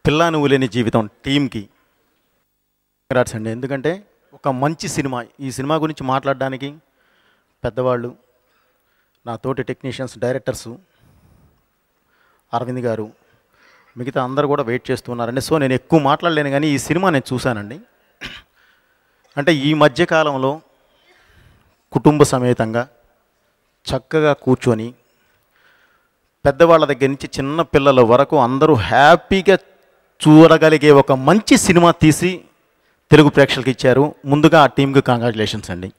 పిల్లా నువ్వు లేని జీవితం టీమ్కి కంగ్రాట్స్ అండి. ఎందుకంటే ఒక మంచి సినిమా, ఈ సినిమా గురించి మాట్లాడడానికి పెద్దవాళ్ళు, నా తోటి టెక్నీషియన్స్, డైరెక్టర్సు, అరవింద్ గారు, మిగతా అందరూ కూడా వెయిట్ చేస్తున్నారండి. సో నేను ఎక్కువ మాట్లాడలేను, కానీ ఈ సినిమా నేను చూశానండి. అంటే ఈ మధ్యకాలంలో కుటుంబ సమేతంగా చక్కగా కూర్చొని పెద్దవాళ్ళ దగ్గర నుంచి చిన్న పిల్లల వరకు అందరూ హ్యాపీగా చూడగలిగే ఒక మంచి సినిమా తీసి తెలుగు ప్రేక్షకులకు ఇచ్చారు. ముందుగా ఆ టీంకి కంగ్రాచులేషన్స్ అండి.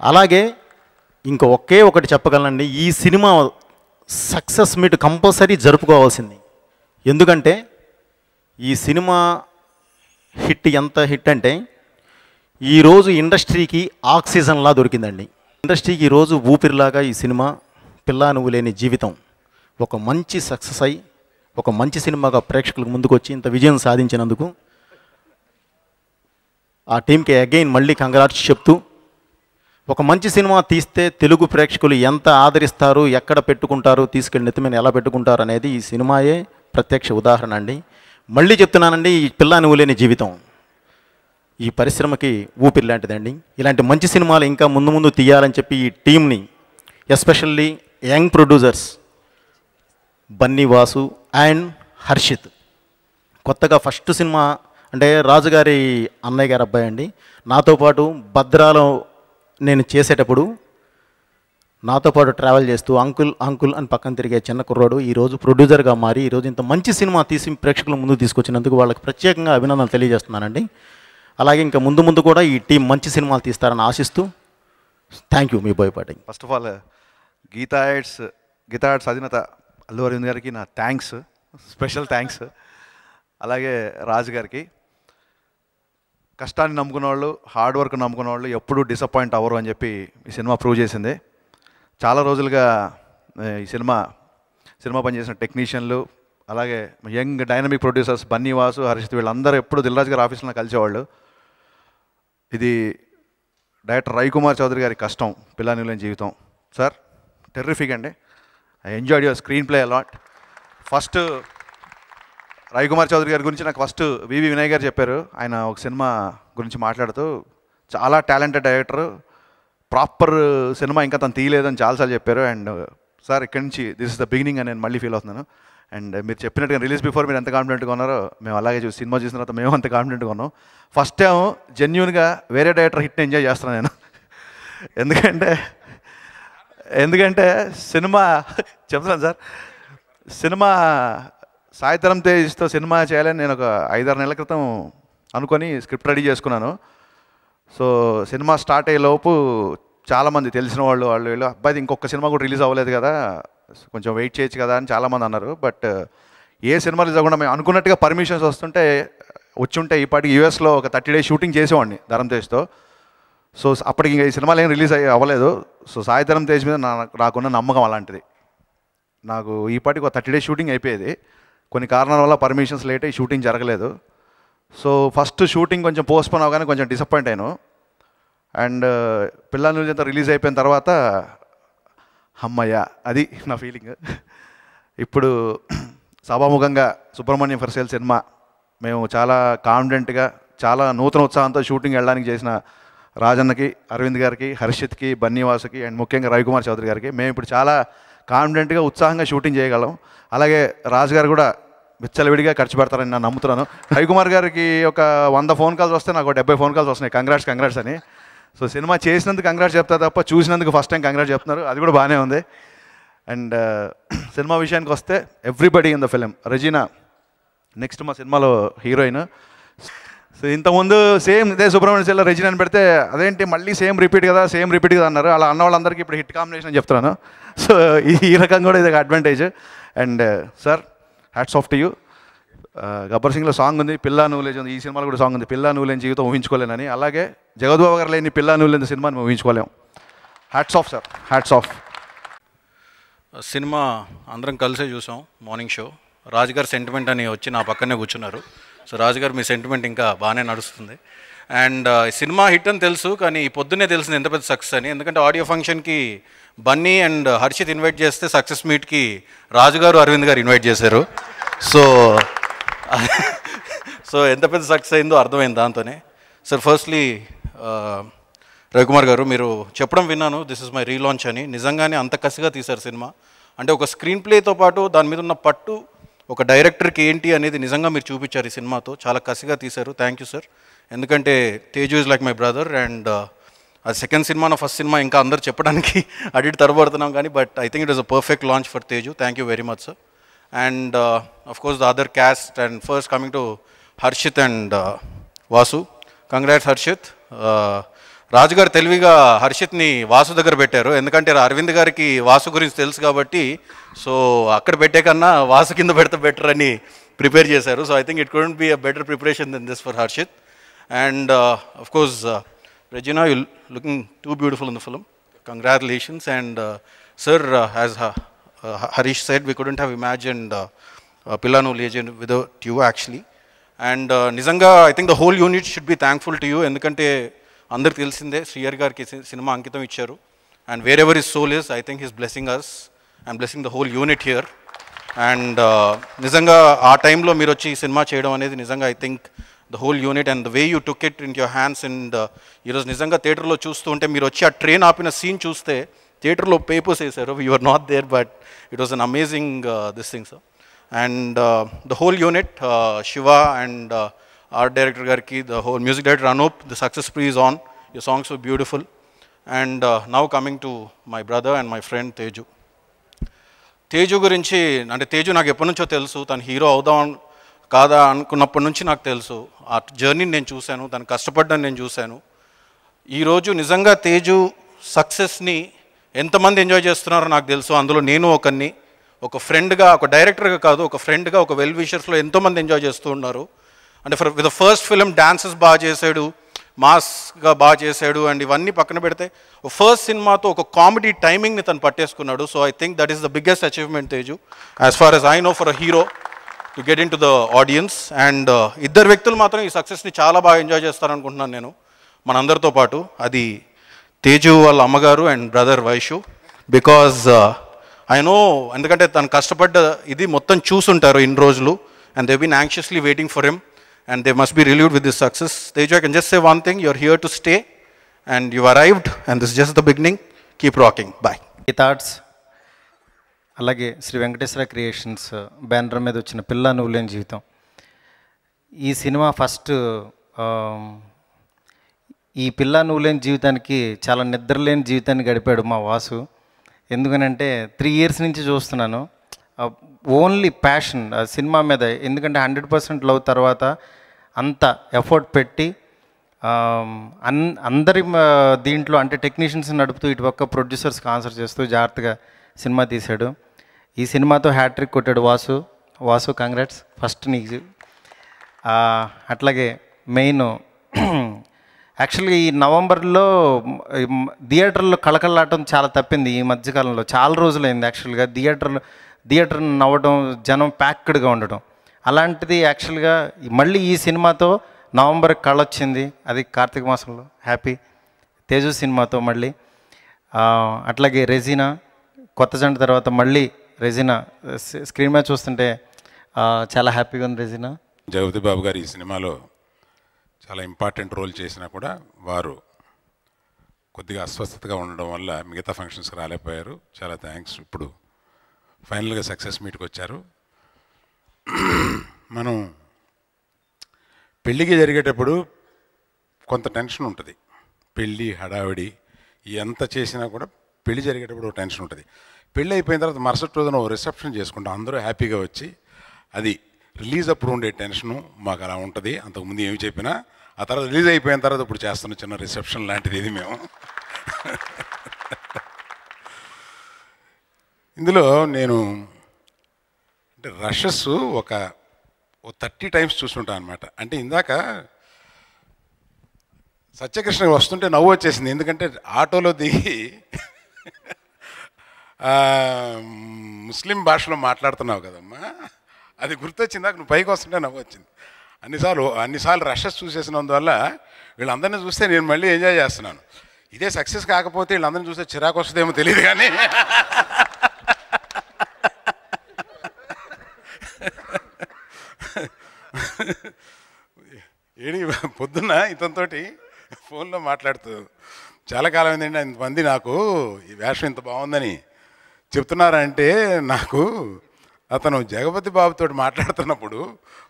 అలాగే ఇంకా ఒకే ఒకటి చెప్పగలనండి, ఈ సినిమా సక్సెస్ మీట్ కంపల్సరీ జరుపుకోవాల్సింది. ఎందుకంటే ఈ సినిమా హిట్ ఎంత హిట్ అంటే ఈరోజు ఇండస్ట్రీకి ఆక్సిజన్లా దొరికిందండి. ఇండస్ట్రీకి ఈరోజు ఊపిరిలాగా ఈ సినిమా పిల్లా నువ్వు లేని జీవితం ఒక మంచి సక్సెస్ అయ్యి ఒక మంచి సినిమాగా ప్రేక్షకులకు ముందుకు వచ్చి ఇంత విజయం సాధించినందుకు ఆ టీంకి అగైన్ మళ్ళీ కంగ్రాట్స్ చెప్తూ, ఒక మంచి సినిమా తీస్తే తెలుగు ప్రేక్షకులు ఎంత ఆదరిస్తారు, ఎక్కడ పెట్టుకుంటారు, తీసుకెళ్ళి నెత్తిమీద ఎలా పెట్టుకుంటారు అనేది ఈ సినిమాయే ప్రత్యక్ష ఉదాహరణ అండి. మళ్ళీ చెప్తున్నానండి, ఈ పిల్లా నువ్వు లేని జీవితం ఈ పరిశ్రమకి ఊపిరి లాంటిదండి. ఇలాంటి మంచి సినిమాలు ఇంకా ముందు ముందు తీయాలని చెప్పి ఈ టీంని, especially young producers Bunny Vasu and Harshit, కొత్తగా ఫస్ట్ సినిమా అంటే రాజుగారి అన్నయ్య గారి అబ్బాయి అండి, నాతో పాటు భద్రాలో నేను చేసేటప్పుడు నాతో పాటు ట్రావెల్ చేస్తూ అంకుల్ అంకుల్ అని పక్కన తిరిగే చిన్న కుర్రాడు ఈరోజు ప్రొడ్యూసర్గా మారి ఈరోజు ఇంత మంచి సినిమా తీసి ప్రేక్షకుల ముందుకు తీసుకొచ్చినందుకు వాళ్ళకి ప్రత్యేకంగా అభినందనలు తెలియజేస్తున్నానండి. అలాగే ఇంకా ముందు ముందు కూడా ఈ టీం మంచి సినిమాలు తీస్తారని ఆశిస్తూ థ్యాంక్ యూ. మీ Boyapati. First of all Geetha Arts అధినేత అల్లు అరవింద్ గారికి నా థ్యాంక్స్, స్పెషల్ థ్యాంక్స్. అలాగే రాజు గారికి. కష్టాన్ని నమ్ముకున్న వాళ్ళు, హార్డ్ వర్క్ నమ్ముకున్న వాళ్ళు ఎప్పుడూ డిసప్పాయింట్ అవ్వరు అని చెప్పి ఈ సినిమా ప్రూవ్ చేసింది. చాలా రోజులుగా ఈ సినిమా పనిచేసిన టెక్నీషియన్లు, అలాగే young dynamic producers Bunny Vasu, Harshit వీళ్ళందరూ ఎప్పుడు దిల్రాజు గారి ఆఫీస్లో కలిసేవాళ్ళు. ఇది డైరెక్టర్ రవికుమార్ చౌదరి గారి కష్టం, పిల్లా నువ్వు లేని జీవితం. సార్ టెర్రిఫిక్ అండి. I enjoyed your screenplay a lot. First Ravikumar Chowdary గారి గురించి నాకు ఫస్ట్ వివి వినయ్ గారు చెప్పారు. ఆయన ఒక సినిమా గురించి మాట్లాడుతూ చాలా టాలెంటెడ్ డైరెక్టర్, ప్రాపర్ సినిమా ఇంకా తను తీయలేదని చాలాసార్లు చెప్పారు. అండ్ సార్ ఇక్కడి నుంచి దిస్ ఇస్ ద బిగినింగ్ అని నేను మళ్ళీ ఫీల్ అవుతున్నాను. అండ్ మీరు చెప్పినట్టుగా రిలీజ్ బిఫోర్ మీరు ఎంత కాన్ఫిడెంట్గా ఉన్నారో మేము అలాగే సినిమా చూసిన తర్వాత మేము అంత కాన్ఫిడెంట్గా ఉన్నాం. ఫస్ట్ టైం జెన్యూన్గా వేరే డైరెక్టర్ హిట్ని ఎంజాయ్ చేస్తున్నాను నేను. ఎందుకంటే సినిమా చెప్తున్నాను సార్, సినిమా సాయిధరం తేజ్తో సినిమా చేయాలని నేను ఒక 5-6 నెలల క్రితం అనుకొని స్క్రిప్ట్ రెడీ చేసుకున్నాను. సో సినిమా స్టార్ట్ అయ్యే లోపు చాలామంది తెలిసిన వాళ్ళు వీళ్ళు అబ్బాయి ఇంకొక సినిమా కూడా రిలీజ్ అవ్వలేదు కదా, కొంచెం వెయిట్ చేయొచ్చు కదా అని చాలామంది అన్నారు. బట్ ఏ సినిమా రిలీజ్ అవ్వకుండా మేము అనుకున్నట్టుగా పర్మిషన్స్ వచ్చి ఉంటే ఈ పాటికి యూఎస్లో ఒక 30 days షూటింగ్ చేసేవాడిని ధరం తేజ్తో. సో అప్పటికి ఇంకా ఈ సినిమాలు ఏం రిలీజ్ అవ్వలేదు. సో సాయిధరం తేజ్ మీద నాకున్న నమ్మకం అలాంటిది. నాకు ఈ పాటికి ఒక 30 days షూటింగ్ అయిపోయేది. కొన్ని కారణాల వల్ల పర్మిషన్స్ లేట్ అయ్యి షూటింగ్ జరగలేదు. సో ఫస్ట్ షూటింగ్ కొంచెం పోస్ట్పోన్ అవగానే కొంచెం డిసప్పాయింట్ అయ్యాను. అండ్ పిల్లా నువ్వు లేని రిలీజ్ అయిపోయిన తర్వాత అమ్మయ్య అది నా ఫీలింగ్. ఇప్పుడు సభాముఖంగా సుబ్రహ్మణ్యం ఫర్ సేల్ సినిమా మేము చాలా కాన్ఫిడెంట్గా చాలా నూతన ఉత్సాహంతో షూటింగ్ వెళ్ళడానికి చేసిన రాజన్నకి, అరవింద్ గారికి, హర్షిత్కి, బన్నీవాసుకి అండ్ ముఖ్యంగా రవికుమార్ చౌదరి గారికి మేము ఇప్పుడు చాలా కాన్ఫిడెంట్గా ఉత్సాహంగా షూటింగ్ చేయగలం. అలాగే రాజు గారు కూడా విచ్చలవిడిగా ఖర్చు పెడతారని నేను నమ్ముతున్నాను. రవికుమార్ గారికి ఒక 100 ఫోన్ కాల్స్ వస్తే నాకు 70 ఫోన్ కాల్స్ వస్తున్నాయి కంగ్రాట్స్ అని. సో సినిమా చేసినందుకు కంగ్రాట్స్ చెప్తారు తప్ప చూసినందుకు ఫస్ట్ టైం కంగ్రాట్స్ చెప్తున్నారు, అది కూడా బాగానే ఉంది. అండ్ సినిమా విషయానికి వస్తే everybody in the film. Regina next మా సినిమాలో హీరోయిన్. సో ఇంతకుముందు సేమ్ ఇదే సుబ్రహ్మణ్యం సెల్లో రెజీనా అని పెడితే అదేంటి మళ్ళీ సేమ్ రిపీట్ కదా అన్నారు. అలా అన్న వాళ్ళందరికీ ఇప్పుడు హిట్ కాంబినేషన్ అని చెప్తున్నాను. సో ఈ రకంగా కూడా ఇది ఒక advantage. And sir hats off to you. Gabbar సింగ్లో సాంగ్ ఉంది, పిల్లా నువ్వు లేని, ఈ సినిమాలో కూడా సాంగ్ ఉంది, పిల్లా నువ్వు లేని జీవితం ఊహించుకోలేనని. అలాగే జగద్బాబు గారు లేని పిల్లా నువ్వు లేని సినిమాని ఊహించుకోలేము. Hats off sir, hats off. Cinema అందరం కలిసే చూసాం మార్నింగ్ షో. రాజుగారు సెంటిమెంట్ అని వచ్చి నా పక్కనే కూర్చున్నారు. సో రాజుగారు మీ సెంటిమెంట్ ఇంకా బాగానే నడుస్తుంది. అండ్ సినిమా హిట్ అని తెలుసు, కానీ పొద్దున్నే తెలిసింది ఎంత పెద్ద సక్సెస్ అని. ఎందుకంటే ఆడియో ఫంక్షన్కి బన్నీ అండ్ హర్షిత్ ఇన్వైట్ చేస్తే సక్సెస్ మీట్కి రాజుగారు, అరవింద్ గారు ఇన్వైట్ చేశారు. సో సో ఎంత పెద్ద సక్సెస్ అయిందో అర్థమైంది దాంతోనే. సార్ ఫస్ట్లీ రవికుమార్ గారు, మీరు చెప్పడం విన్నాను దిస్ ఇస్ మై రీలాంచ్ అని. నిజంగానే అంత కసిగా తీశారు సినిమా. అంటే ఒక స్క్రీన్ ప్లేతో పాటు దాని మీద ఉన్న పట్టు ఒక డైరెక్టర్కి ఏంటి అనేది నిజంగా మీరు చూపించారు ఈ సినిమాతో. చాలా కసిగా తీశారు. Thank you sir. ఎందుకంటే Teju is like my brother and అది సెకండ్ సినిమా నా ఫస్ట్ సినిమా ఇంకా అందరు చెప్పడానికి అడిగి తరబడుతున్నాం కానీ but I think it was a perfect launch for Teju. Thank you very much sir. And of course the other cast, and first coming to Harshit and Vasu. Congrats Harshit. రాజు గారు తెలివిగా హర్షిత్ని వాసు దగ్గర పెట్టారు, ఎందుకంటే అరవింద్ గారికి వాసు గురించి తెలుసు కాబట్టి. సో అక్కడ పెట్టే కన్నా వాసు కింద పెడితే బెటర్ అని ప్రిపేర్ చేశారు. So I think it couldn't be a better preparation than this for Harshit. And of course Regina, you looking too beautiful in the film. Congratulations. And sir, as Harish said, we couldn't have imagined Pillanu Legend without you actually. And nizanga I think the whole unit should be thankful to you, endukante andaru telisinde Shriyar gariki cinema ankitam icharu, and wherever his soul is I think he's blessing us and blessing the whole unit here. And nizanga aa time lo meer vachi cinema cheyadam anedi nizanga I think the whole unit and the way you took it into your hands. And ఈరోజు నిజంగా థియేటర్లో చూస్తూ ఉంటే మీరు వచ్చి ఆ train ఆపిన scene చూస్తే థియేటర్లో పేపర్స్ వేసారు. You are not there but it was an amazing this thing sir. And the whole unit, Shiva and art director గారికి, the whole music director Anup, the success spree is on. Your songs were beautiful. And now coming to my brother and my friend Teju. Teju గురించి అంటే తేజు నాకు ఎప్పటి నుంచో తెలుసు. తను hero అవుదాం కాదా అనుకున్నప్పటి నుంచి నాకు తెలుసు. ఆ జర్నీని నేను చూశాను, తను కష్టపడ్డాను నేను చూశాను. ఈరోజు నిజంగా తేజు సక్సెస్ని ఎంతమంది ఎంజాయ్ చేస్తున్నారో నాకు తెలుసు. అందులో నేను ఒకరిని, ఒక ఫ్రెండ్గా, ఒక డైరెక్టర్గా కాదు, ఒక ఫ్రెండ్గా, ఒక వెల్ విషర్స్లో ఎంతోమంది ఎంజాయ్ చేస్తూ ఉన్నారు. అంటే with the first film dances బాగా చేశాడు, మాస్గా బాగా చేశాడు. అండ్ ఇవన్నీ పక్కన పెడితే ఫస్ట్ సినిమాతో ఒక కామెడీ టైమింగ్ని తను పట్టేసుకున్నాడు. So I think that is the biggest achievement Teju as far as I know for a hero to get in to the audience. And ఇద్దరు వ్యక్తులు మాత్రం ఈ సక్సెస్ని చాలా బాగా ఎంజాయ్ చేస్తారనుకుంటున్నాను నేను మనందరితో పాటు. అది తేజు వాళ్ళ అమ్మగారు and brother Vaishu. Because I know, ఎందుకంటే తను కష్టపడ్డ ఇది మొత్తం చూసుంటారు ఇన్ని రోజులు. And they been anxiously waiting for him and they must be relieved with this success. Teju, I can just say one thing, you're here to stay and you've arrived and this is just the beginning. Keep rocking. Bye. ఈ thoughts అలాగే Shri Venkateswara creations banner మీద వచ్చిన పిల్ల నువ్వు లేని జీవితం. ఈ cinema first ఈ పిల్ల నువ్వు లేని జీవితానికి చాలా నిద్రలేని జీవితాన్ని గడిపాడు మా వాసు. ఎందుకనంటే 3 years నుంచి చూస్తున్నాను. ఓన్లీ ప్యాషన్ సినిమా మీద. ఎందుకంటే 100% లవ్ తర్వాత అంత ఎఫర్ట్ పెట్టి అందరి దీంట్లో అంటే టెక్నీషియన్స్ నడుపుతూ ఇటుపక్క ప్రొడ్యూసర్స్కి ఆన్సర్ చేస్తూ జాగ్రత్తగా సినిమా తీశాడు. ఈ సినిమాతో హ్యాట్రిక్ కొట్టాడు వాసు కంగ్రాట్స్ ఫస్ట్ నీకు. అట్లాగే మెయిన్ యాక్చువల్గా ఈ నవంబర్లో థియేటర్లో కళకళలాటం చాలా తప్పింది ఈ మధ్యకాలంలో. చాలా రోజులైంది యాక్చువల్గా థియేటర్ నవ్వడం, జనం ప్యాక్డ్గా ఉండడం. అలాంటిది యాక్చువల్గా మళ్ళీ ఈ సినిమాతో నవంబర్ కళ వచ్చింది, అది కార్తీక మాసంలో. హ్యాపీ తేజు సినిమాతో మళ్ళీ. అట్లాగే రెజీనా కొత్త జంట తర్వాత మళ్ళీ రెజీనా స్క్రీన్ మీద చూస్తుంటే చాలా హ్యాపీగా ఉంది రెజీనా. జగపతి బాబు గారు ఈ సినిమాలో చాలా ఇంపార్టెంట్ రోల్ చేసినా కూడా వారు కొద్దిగా అస్వస్థతగా ఉండడం వల్ల మిగతా ఫంక్షన్స్కి రాలేకపోయారు. చాలా థ్యాంక్స్. ఇప్పుడు ఫైనల్గా సక్సెస్ మీట్కి వచ్చారు. మనం పెళ్ళికి జరిగేటప్పుడు కొంత టెన్షన్ ఉంటుంది. పెళ్ళి హడావిడి ఎంత చేసినా కూడా పెళ్ళి జరిగేటప్పుడు టెన్షన్ ఉంటుంది. పెళ్ళి అయిపోయిన తర్వాత మరుసటి రోజున రిసెప్షన్ చేసుకుంటాం, అందరూ హ్యాపీగా వచ్చి. అది రిలీజ్ అప్పుడు ఉండే టెన్షను మాకు అలా ఉంటుంది. అంతకుముందు ఏమి చెప్పినా ఆ తర్వాత రిలీజ్ అయిపోయిన తర్వాత ఇప్పుడు చేస్తున్న చిన్న రిసెప్షన్ లాంటిది ఇది మేము. ఇందులో నేను అంటే రషెస్ ఒక 30 times చూస్తుంటాను అనమాట. అంటే ఇందాక సత్యకృష్ణ వస్తుంటే నవ్వు వచ్చేసింది, ఎందుకంటే ఆటోలో దిగి ముస్లిం భాషలో మాట్లాడుతున్నావు కదమ్మా, అది గుర్తొచ్చిందాక నువ్వు పైకి వస్తుంటే నవ్వు వచ్చింది. అన్నిసార్లు రషెస్ చూసేసినందువల్ల వీళ్ళందరినీ చూస్తే నేను మళ్ళీ ఎంజాయ్ చేస్తున్నాను. ఇదే సక్సెస్ కాకపోతే వీళ్ళందరినీ చూస్తే చిరాకు వస్తుందేమో తెలియదు కానీ పొద్దున్న ఇతనితోటి ఫోన్లో మాట్లాడుతూ చాలా కాలం ఏంటంటే ఇంతమంది నాకు ఈ వేషం ఇంత బాగుందని చెప్తున్నారంటే నాకు అతను జగపతి బాబుతో మాట్లాడుతున్నప్పుడు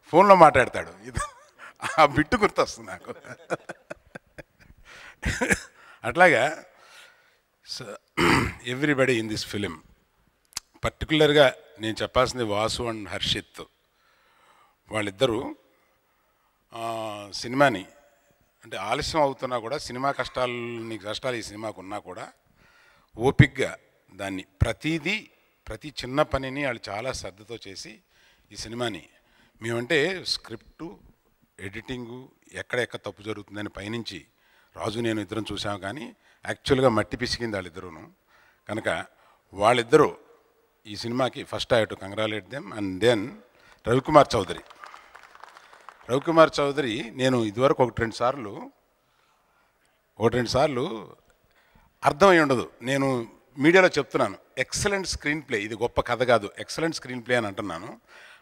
ఫోన్లో మాట్లాడతాడు. ఇది ఆ బిట్టు గుర్తొస్తుంది నాకు. అట్లాగా ఎవ్రీబడి ఇన్ దిస్ ఫిలిం, పర్టికులర్గా నేను చెప్పాల్సింది వాసు అండ్ హర్షిత్. వాళ్ళిద్దరూ సినిమాని అంటే ఆలస్యం అవుతున్నా కూడా సినిమా కష్టాలు ఈ సినిమాకు ఉన్నా కూడా ఓపిక్గా దాన్ని ప్రతి చిన్న పనిని వాళ్ళు చాలా శ్రద్ధతో చేసి ఈ సినిమాని మేమంటే స్క్రిప్టు, ఎడిటింగు ఎక్కడెక్కడ తప్పు జరుగుతుందని పైనుంచి రాజు నేను ఇద్దరం చూసాము, కానీ యాక్చువల్గా మట్టి పిసికింది వాళ్ళిద్దరూను. కనుక వాళ్ళిద్దరూ ఈ సినిమాకి first I have to congratulate them. And then Ravikumar Chowdary నేను ఇదివరకు ఒకటి రెండు సార్లు అర్థమై ఉండదు. నేను మీడియాలో చెప్తున్నాను ఎక్సలెంట్ స్క్రీన్ ప్లే, ఇది గొప్ప కథ కాదు, ఎక్సలెంట్ స్క్రీన్ ప్లే అని అంటున్నాను.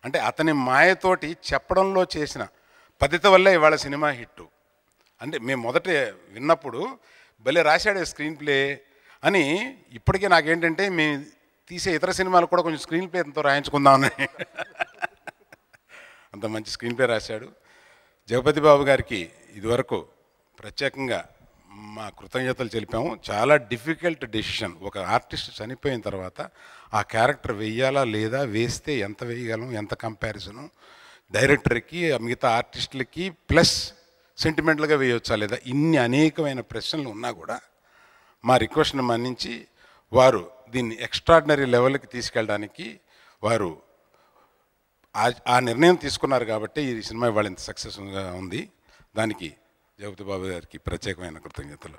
అంటే అతని మాయతోటి చెప్పడంలో చేసిన పద్ధతి వల్లే ఇవాళ సినిమా హిట్టు. అంటే మేము మొదట విన్నప్పుడు భలే రాశాడే స్క్రీన్ ప్లే అని, ఇప్పటికే నాకేంటంటే మేము తీసే ఇతర సినిమాలు కూడా కొంచెం స్క్రీన్ ప్లే ఎంతో రాయించుకుందామని అంత మంచి స్క్రీన్ ప్లే రాశాడు. జగపతి బాబు గారికి ఇదివరకు ప్రత్యేకంగా మా కృతజ్ఞతలు తెలిపాము. చాలా డిఫికల్ట్ డెసిషన్. ఒక ఆర్టిస్ట్ చనిపోయిన తర్వాత ఆ క్యారెక్టర్ వేయాలా లేదా, వేస్తే ఎంత వేయగలం, ఎంత కంపారిజను డైరెక్టర్కి మిగతా ఆర్టిస్టులకి ప్లస్ సెంటిమెంటల్గా వేయవచ్చా లేదా, ఇన్ని అనేకమైన ప్రశ్నలు ఉన్నా కూడా మా రిక్వెస్ట్ని మన్నించి వారు దీన్ని ఎక్స్ట్రాడినరీ లెవెల్కి తీసుకెళ్ళడానికి వారు ఆ నిర్ణయం తీసుకున్నారు. కాబట్టి ఈ సినిమా ఇవాళ ఇంత సక్సెస్ఫుల్గా ఉంది. దానికి జగపతి బాబు గారికి ప్రత్యేకమైన కృతజ్ఞతలు.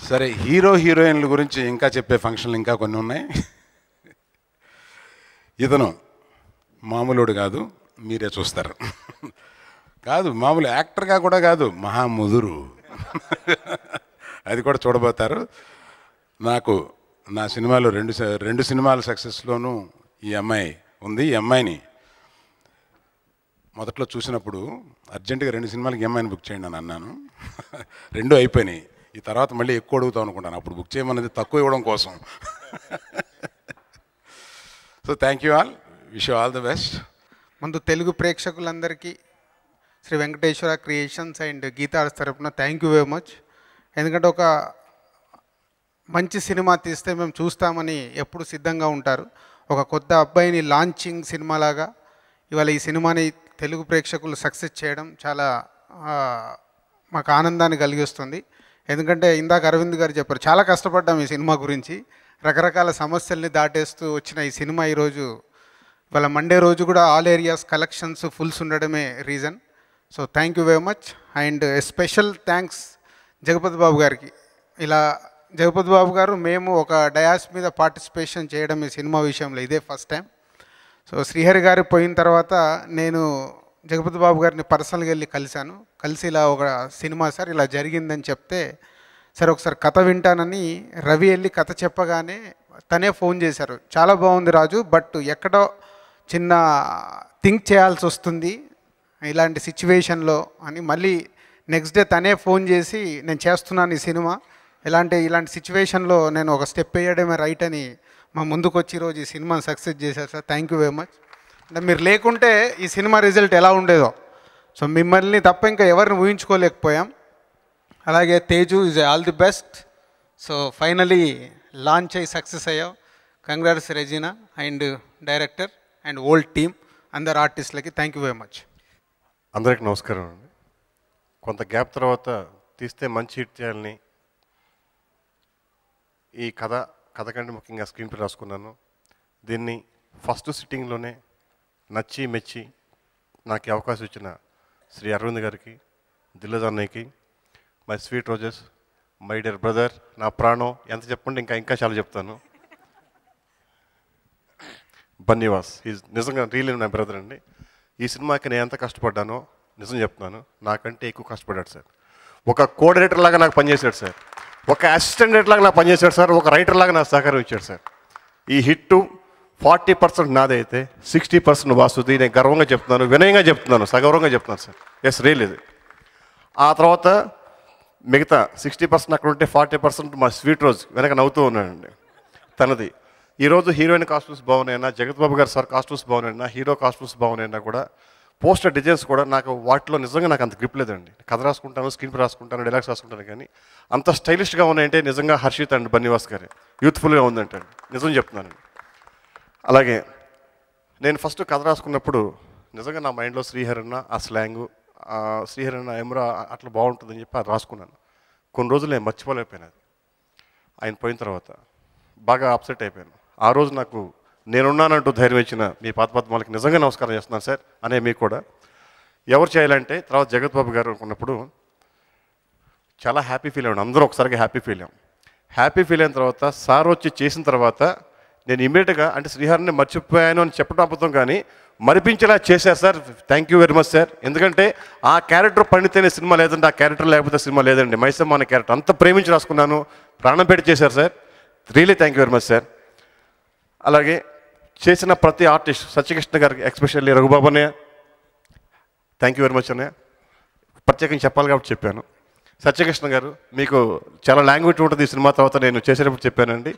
సరే, హీరోయిన్ల గురించి ఇంకా చెప్పే ఫంక్షన్లు ఇంకా కొన్ని ఉన్నాయి. ఇతను మామూలుడు కాదు, మీరే చూస్తారు. కాదు మామూలు యాక్టర్గా కూడా కాదు, మహాముదురు. అది కూడా చూడబోతారు. నాకు నా సినిమాలో రెండు సినిమాల సక్సెస్లోనూ ఈ అమ్మాయి ఉంది. ఈ అమ్మాయిని మొదట్లో చూసినప్పుడు అర్జెంటుగా 2 సినిమాలకి ఈ అమ్మాయిని బుక్ చేయండి అని అన్నాను. 2 అయిపోయినాయి. ఈ తర్వాత మళ్ళీ ఎక్కువ అడుగుతాం అనుకుంటాను. అప్పుడు బుక్ చేయమన్నది తక్కువ ఇవ్వడం కోసం. So thank you all, wish you all the best. ముందు తెలుగు ప్రేక్షకులందరికీ శ్రీ వెంకటేశ్వర క్రియేషన్స్ అండ్ గీతార్స్ తరపున థ్యాంక్ యూ వెరీ మచ్. ఎందుకంటే ఒక మంచి సినిమా తీస్తే మేము చూస్తామని ఎప్పుడు సిద్ధంగా ఉంటారు. ఒక కొత్త అబ్బాయిని లాంచింగ్ సినిమాలాగా ఇవాళ ఈ సినిమాని తెలుగు ప్రేక్షకులు సక్సెస్ చేయడం చాలా మాకు ఆనందాన్ని కలిగిస్తుంది. ఎందుకంటే ఇందాక అరవింద్ గారు చెప్పారు, చాలా కష్టపడ్డాం ఈ సినిమా గురించి. రకరకాల సమస్యల్ని దాటేస్తూ వచ్చిన ఈ సినిమా ఈరోజు ఇవాళ మండే రోజు కూడా ఆల్ ఏరియాస్ కలెక్షన్స్ ఫుల్స్ ఉండడమే reason. So thank you very much. And special thanks Jagapathi Babu గారికి. ఇలా జగపతి బాబు గారు మేము ఒక డయాస్ మీద పార్టిసిపేషన్ చేయడం ఈ సినిమా విషయంలో ఇదే ఫస్ట్ టైం. సో శ్రీహరి గారు పోయిన తర్వాత నేను జగపతి బాబు గారిని పర్సనల్గా వెళ్ళి కలిసి ఇలా ఒక సినిమా సార్ ఇలా జరిగిందని చెప్తే, సరే ఒకసారి కథ వింటానని రవి వెళ్ళి కథ చెప్పగానే తనే ఫోన్ చేశారు, చాలా బాగుంది రాజు, బట్ ఎక్కడో చిన్న థింక్ చేయాల్సి వస్తుంది ఇలాంటి సిచ్యువేషన్లో అని. మళ్ళీ నెక్స్ట్ డే తనే ఫోన్ చేసి నేను చేస్తున్నాను ఈ సినిమా, ఇలాంటి సిచ్యువేషన్లో నేను ఒక స్టెప్ వేయడమే రైట్ అని మా ముందుకు వచ్చి ఈరోజు ఈ సినిమాని సక్సెస్ చేశారు sir. Thank you very much. అంటే మీరు లేకుంటే ఈ సినిమా రిజల్ట్ ఎలా ఉండేదో. సో మిమ్మల్ని తప్ప ఇంకా ఎవరిని ఊహించుకోలేకపోయాం. అలాగే Teju is all the best. So finally launch అయ్యి సక్సెస్ అయ్యావు. Congrats Regina and director and old team అందరు ఆర్టిస్టులకి థ్యాంక్ యూ వెరీ మచ్. అందరికి నమస్కారం అండి. కొంత గ్యాప్ తర్వాత తీస్తే మంచి హిట్ చేయాలని ఈ కథ కంటే ముఖ్యంగా స్క్రీన్ ప్లే రాసుకున్నాను. దీన్ని ఫస్ట్ సిట్టింగ్లోనే నచ్చి మెచ్చి నాకు అవకాశం ఇచ్చిన శ్రీ అరవింద్ గారికి, దిల్రాజు అన్నయ్యకి, my sweet roses, my dear brother, నా ప్రాణం, ఎంత చెప్పండి ఇంకా చాలా చెప్తాను. బన్నీవాస్ ఈజ్ నిజంగా రియల్లీ నా బ్రదర్ అండి. ఈ సినిమాకి నేను ఎంత కష్టపడ్డానో నిజం చెప్తున్నాను, నాకంటే ఎక్కువ కష్టపడ్డాడు సార్. ఒక కోఆర్డినేటర్ లాగా నాకు పనిచేశాడు సార్, ఒక అసిస్టెంట్ లాగా నాకు పనిచేశాడు సార్, ఒక రైటర్ లాగా నాకు సహకారం ఇచ్చాడు సార్. ఈ హిట్ 40% నాదైతే 60% వాసుది. నేను గర్వంగా చెప్తున్నాను, వినయంగా చెప్తున్నాను, సగౌరవంగా చెప్తున్నాను సార్. ఎస్ రియల్ ఇది. ఆ తర్వాత మిగతా 60% అక్కడ ఉంటే 40% మా స్వీట్ రోజ్ వెనక నవ్వుతూ ఉన్నానండి తనది. ఈరోజు హీరోయిన్ కాస్ట్యూమ్స్ బాగున్నాయినా, జగత్ బాబు గారు సార్ కాస్ట్యూమ్స్ బాగున్నాయినా, హీరో కాస్ట్యూమ్స్ బాగున్నాయినా కూడా పోస్టర్ డిజైన్స్ కూడా నాకు వాటిలో నిజంగా నాకు అంత గ్రిప్ లేదండి. కథ రాసుకుంటాను, స్క్రీన్ ప్లే రాసుకుంటాను, డైలాగ్స్ రాసుకుంటాను, కానీ అంత స్టైలిష్గా ఉన్నాయంటే నిజంగా హర్షిత్ అండ్ బన్నీవాస్ గారే. యూత్ఫుల్గా ఉందంటే నిజం చెప్తున్నానండి. అలాగే నేను ఫస్ట్ కథ రాసుకున్నప్పుడు నిజంగా నా మైండ్లో శ్రీహరణ ఆ స్లాంగు, శ్రీహరణ ఎమ్రా అట్లా బాగుంటుందని చెప్పి అది రాసుకున్నాను. కొన్ని రోజులు నేను మర్చిపోలేకపోయాను. అది ఆయన పోయిన తర్వాత బాగా అప్సెట్ అయిపోయాను. ఆ రోజు నాకు నేనున్నానంటూ ధైర్యం ఇచ్చిన మీ పాతపద్మాలకి నిజంగా నమస్కారం చేస్తున్నాను సార్ అనే మీకు కూడా. ఎవరు చేయాలంటే తర్వాత జగత్ బాబు గారు అనుకున్నప్పుడు చాలా హ్యాపీ ఫీల్ అయ్యాను. అందరూ ఒకసారిగా హ్యాపీ ఫీల్ అయ్యాం. హ్యాపీ ఫీల్ అయిన తర్వాత సార్ వచ్చి చేసిన తర్వాత నేను ఇమీడియట్గా అంటే శ్రీహరిని మర్చిపోయాను అని చెప్పడం అబద్ధం, కానీ మరిపించేలా చేశారు sir. Thank you very much sir. ఎందుకంటే ఆ క్యారెక్టర్ పండితేనే సినిమా లేదండి, ఆ క్యారెక్టర్ లేకపోతే సినిమా లేదండి. మైసమ్మ అనే క్యారెక్టర్ అంత ప్రేమించి రాసుకున్నాను, ప్రాణం పెట్టి చేశారు sir. Really thank you very much sir. అలాగే చేసిన ప్రతి ఆర్టిస్ట్ సత్యకృష్ణ గారికి, ఎస్పెషల్లీ రఘుబాబు అన్నయ్య, థ్యాంక్ యూ వెరీ మచ్ అన్నయ్య. ప్రత్యేకంగా చెప్పాలి కాబట్టి చెప్పాను. సత్యకృష్ణ గారు మీకు చాలా లాంగ్వేజ్ ఉంటుంది ఈ సినిమా తర్వాత నేను చేసేటప్పుడు చెప్పానండి.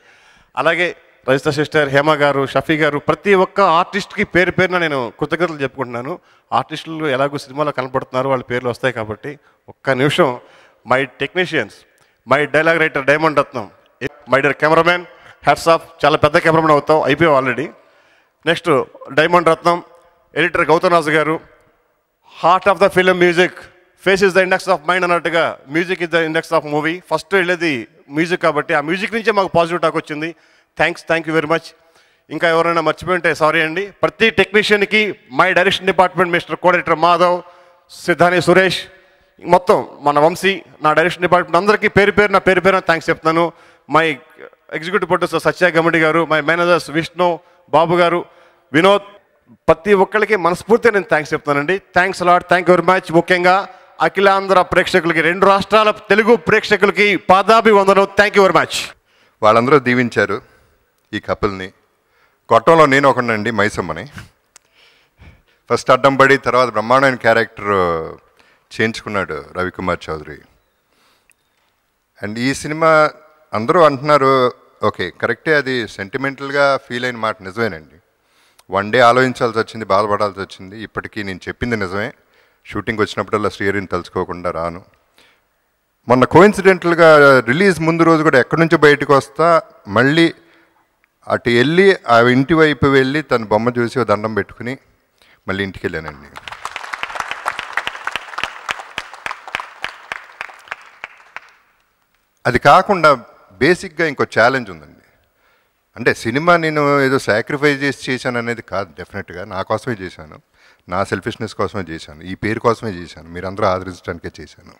అలాగే రజిత సిస్టర్, హేమ గారు, షఫీ గారు, ప్రతి ఒక్క ఆర్టిస్ట్కి పేరు పేరున నేను కృతజ్ఞతలు చెప్పుకుంటున్నాను. ఆర్టిస్టులు ఎలాగో సినిమాలో కనపడుతున్నారు, వాళ్ళ పేర్లు వస్తాయి కాబట్టి. ఒక్క నిమిషం. My technicians, my dialogue writer Diamond Ratnam, my dear cameraman, hats off. చాలా పెద్ద కెమెరామెన్ అవుతావు, అయిపోయావు already. Next Diamond Ratnam, editor Gautham Raju garu, heart of the film music, face is the index of mind అన్నట్టుగా music is the index of movie. First వెళ్ళేది music కాబట్టి ఆ music నుంచే మాకు పాజిటివ్ టాక్ వచ్చింది. Thank you very much. ఇంకా ఎవరైనా మర్చిపోయింటే సారీ అండి. ప్రతి టెక్నీషియన్కి my direction department mister co-director Madhav, Siddhani Suresh, మొత్తం మన వంశీ, నా డైరెక్షన్ డిపార్ట్మెంట్ అందరికీ పేరు పేరున థ్యాంక్స్ చెప్తాను. మై ఎగ్జిక్యూటివ్ ప్రొడ్యూసర్ సత్య గమడి గారు, మై మేనేజర్స్ విష్ణు, బాబు గారు, వినోద్, ప్రతి ఒక్కరికి మనస్ఫూర్తిగా నేను థ్యాంక్స్ చెప్తానండి. Thanks a lot, thank you very much. ముఖ్యంగా అఖిలాంధ్ర ప్రేక్షకులకి, 2 రాష్ట్రాల తెలుగు ప్రేక్షకులకి పాదాభివందనం. Thank you very much. వాళ్ళందరూ దీవించారు ఈ కపుల్ని. గొట్టంలో నేను ఒకనండి, మైసమ్మని. ఫస్ట్ అడ్డంబడి, తర్వాత బ్రహ్మాండమైన క్యారెక్టర్ చేయించుకున్నాడు రవికుమార్ చౌదరి. అండ్ ఈ సినిమా అందరూ అంటున్నారు, ఓకే కరెక్టే, అది సెంటిమెంటల్గా ఫీల్ అయిన మాట నిజమేనండి. 1 డే ఆలోచించాల్సి వచ్చింది, బాధపడాల్సి వచ్చింది. ఇప్పటికీ నేను చెప్పింది నిజమే. షూటింగ్ వచ్చినప్పుడల్లా శ్రీహరిని తలుచుకోకుండా రాను. మొన్న కోఇన్సిడెంటల్గా రిలీజ్ ముందు రోజు కూడా ఎక్కడి నుంచో బయటకు వస్తా, మళ్ళీ అటు వెళ్ళి ఆ ఇంటి వైపు వెళ్ళి తన బొమ్మ చూసి దండం పెట్టుకుని మళ్ళీ ఇంటికి వెళ్ళానండి. అది కాకుండా బేసిక్గా ఇంకో ఛాలెంజ్ ఉందండి. అంటే సినిమా నేను ఏదో సాక్రిఫైస్ చేసి చేశాను అనేది కాదు, డెఫినెట్గా నా కోసమే చేశాను, నా సెల్ఫిష్నెస్ కోసమే చేశాను, ఈ పేరు కోసమే చేశాను, మీరందరూ ఆదరించడానికే చేశాను.